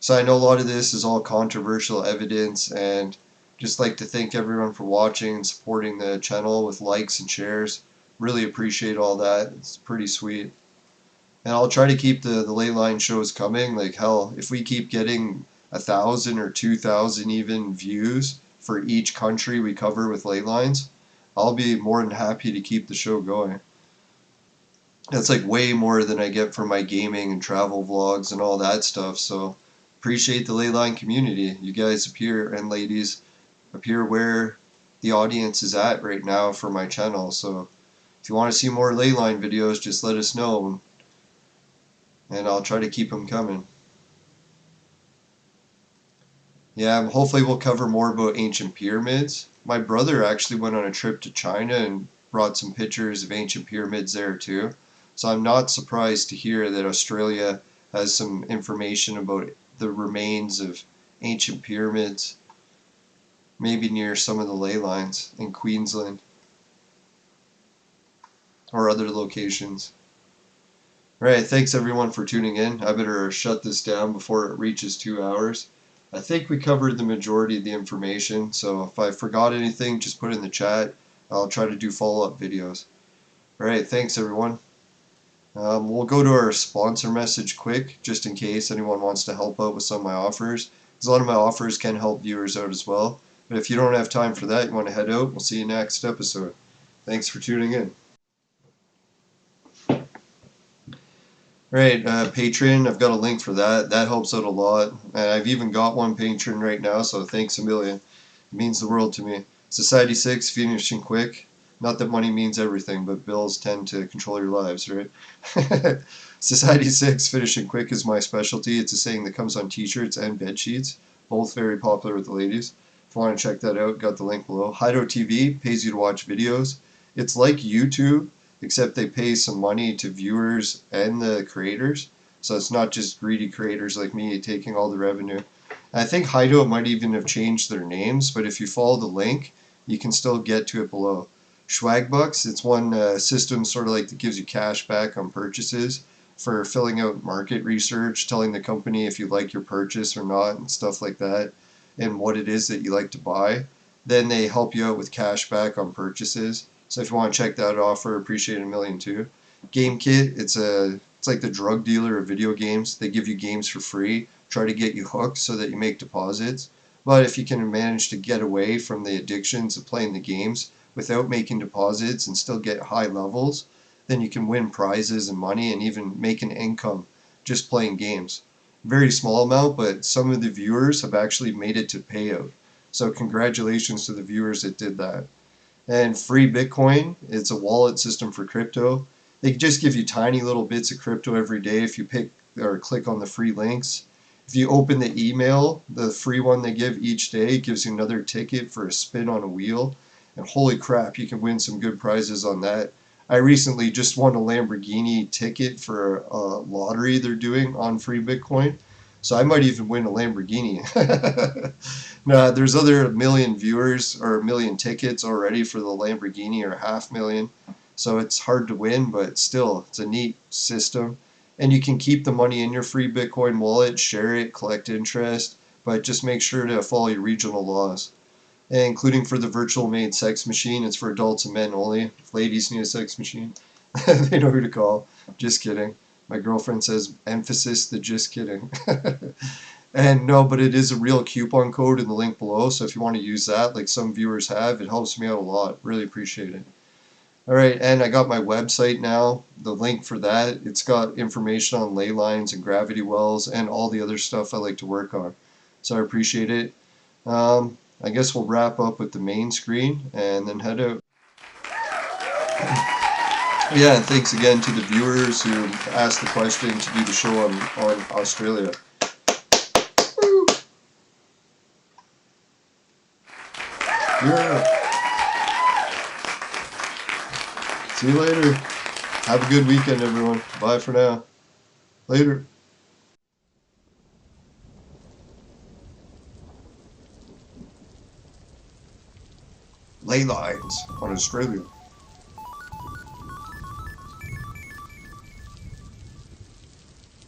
So I know a lot of this is all controversial evidence, and just like to thank everyone for watching and supporting the channel with likes and shares. Really appreciate all that. It's pretty sweet. And I'll try to keep the ley line shows coming. Like hell, if we keep getting 1,000 or 2,000 even views for each country we cover with ley lines, I'll be more than happy to keep the show going. That's like way more than I get for my gaming and travel vlogs and all that stuff. So appreciate the leyline community. You guys appear, and ladies, appear where the audience is at right now for my channel. So if you want to see more leyline videos, just let us know, and I'll try to keep them coming. Yeah, hopefully we'll cover more about ancient pyramids. My brother actually went on a trip to China and brought some pictures of ancient pyramids there too. So I'm not surprised to hear that Australia has some information about the remains of ancient pyramids, maybe near some of the ley lines in Queensland or other locations. Alright, thanks everyone for tuning in. I better shut this down before it reaches 2 hours. I think we covered the majority of the information, so if I forgot anything, just put it in the chat. I'll try to do follow-up videos. Alright, thanks everyone. We'll go to our sponsor message quick, just in case anyone wants to help out with some of my offers. Because a lot of my offers can help viewers out as well. But if you don't have time for that, you want to head out, we'll see you next episode. Thanks for tuning in. Right, Patreon, I've got a link for that. That helps out a lot. And I've even got one patron right now, so thanks a million. It means the world to me. Society 6, finishing quick. Not that money means everything, but bills tend to control your lives, right? Society 6, finishing quick is my specialty. It's a saying that comes on t-shirts and bed sheets. Both very popular with the ladies. If you want to check that out, got the link below. Hideout TV pays you to watch videos. It's like YouTube, except they pay some money to viewers and the creators. So it's not just greedy creators like me taking all the revenue. I think Hideout might even have changed their names, but if you follow the link, you can still get to it below. Swagbucks, it's one system sort of like that gives you cash back on purchases for filling out market research, telling the company if you like your purchase or not and stuff like that, and what it is that you like to buy. Then they help you out with cash back on purchases. So if you want to check that offer, appreciate it a million too. GameKit, it's like the drug dealer of video games. They give you games for free, try to get you hooked so that you make deposits. But if you can manage to get away from the addictions of playing the games without making deposits and still get high levels, then you can win prizes and money and even make an income just playing games. Very small amount, but some of the viewers have actually made it to payout. So congratulations to the viewers that did that. And Free Bitcoin, it's a wallet system for crypto. They just give you tiny little bits of crypto every day if you pick or click on the free links. If you open the email, the free one they give each day gives you another ticket for a spin on a wheel. And holy crap, you can win some good prizes on that. I recently just won a Lamborghini ticket for a lottery they're doing on Free Bitcoin. So I might even win a Lamborghini. Nah, there's other million viewers or a million tickets already for the Lamborghini or 500,000. So it's hard to win, but still, it's a neat system. And you can keep the money in your Free Bitcoin wallet, share it, collect interest, but just make sure to follow your regional laws. And including for the virtual maid sex machine, it's for adults and men only. If ladies need a sex machine, they know who to call. Just kidding. My girlfriend says, emphasis, the just kidding. And no, but it is a real coupon code in the link below, so if you want to use that, like some viewers have, it helps me out a lot. Really appreciate it. Alright, and I got my website now, the link for that. It's got information on ley lines and gravity wells and all the other stuff I like to work on. So I appreciate it. I guess we'll wrap up with the main screen and then head out. Yeah, and thanks again to the viewers who asked the question to do the show on Australia. Woo. Yeah. See you later. Have a good weekend, everyone. Bye for now. Later. Ley lines on Australia.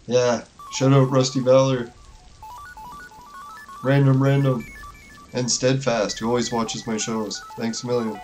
Yeah, shout out Rusty Valor. Random, and Steadfast, who always watches my shows. Thanks a million.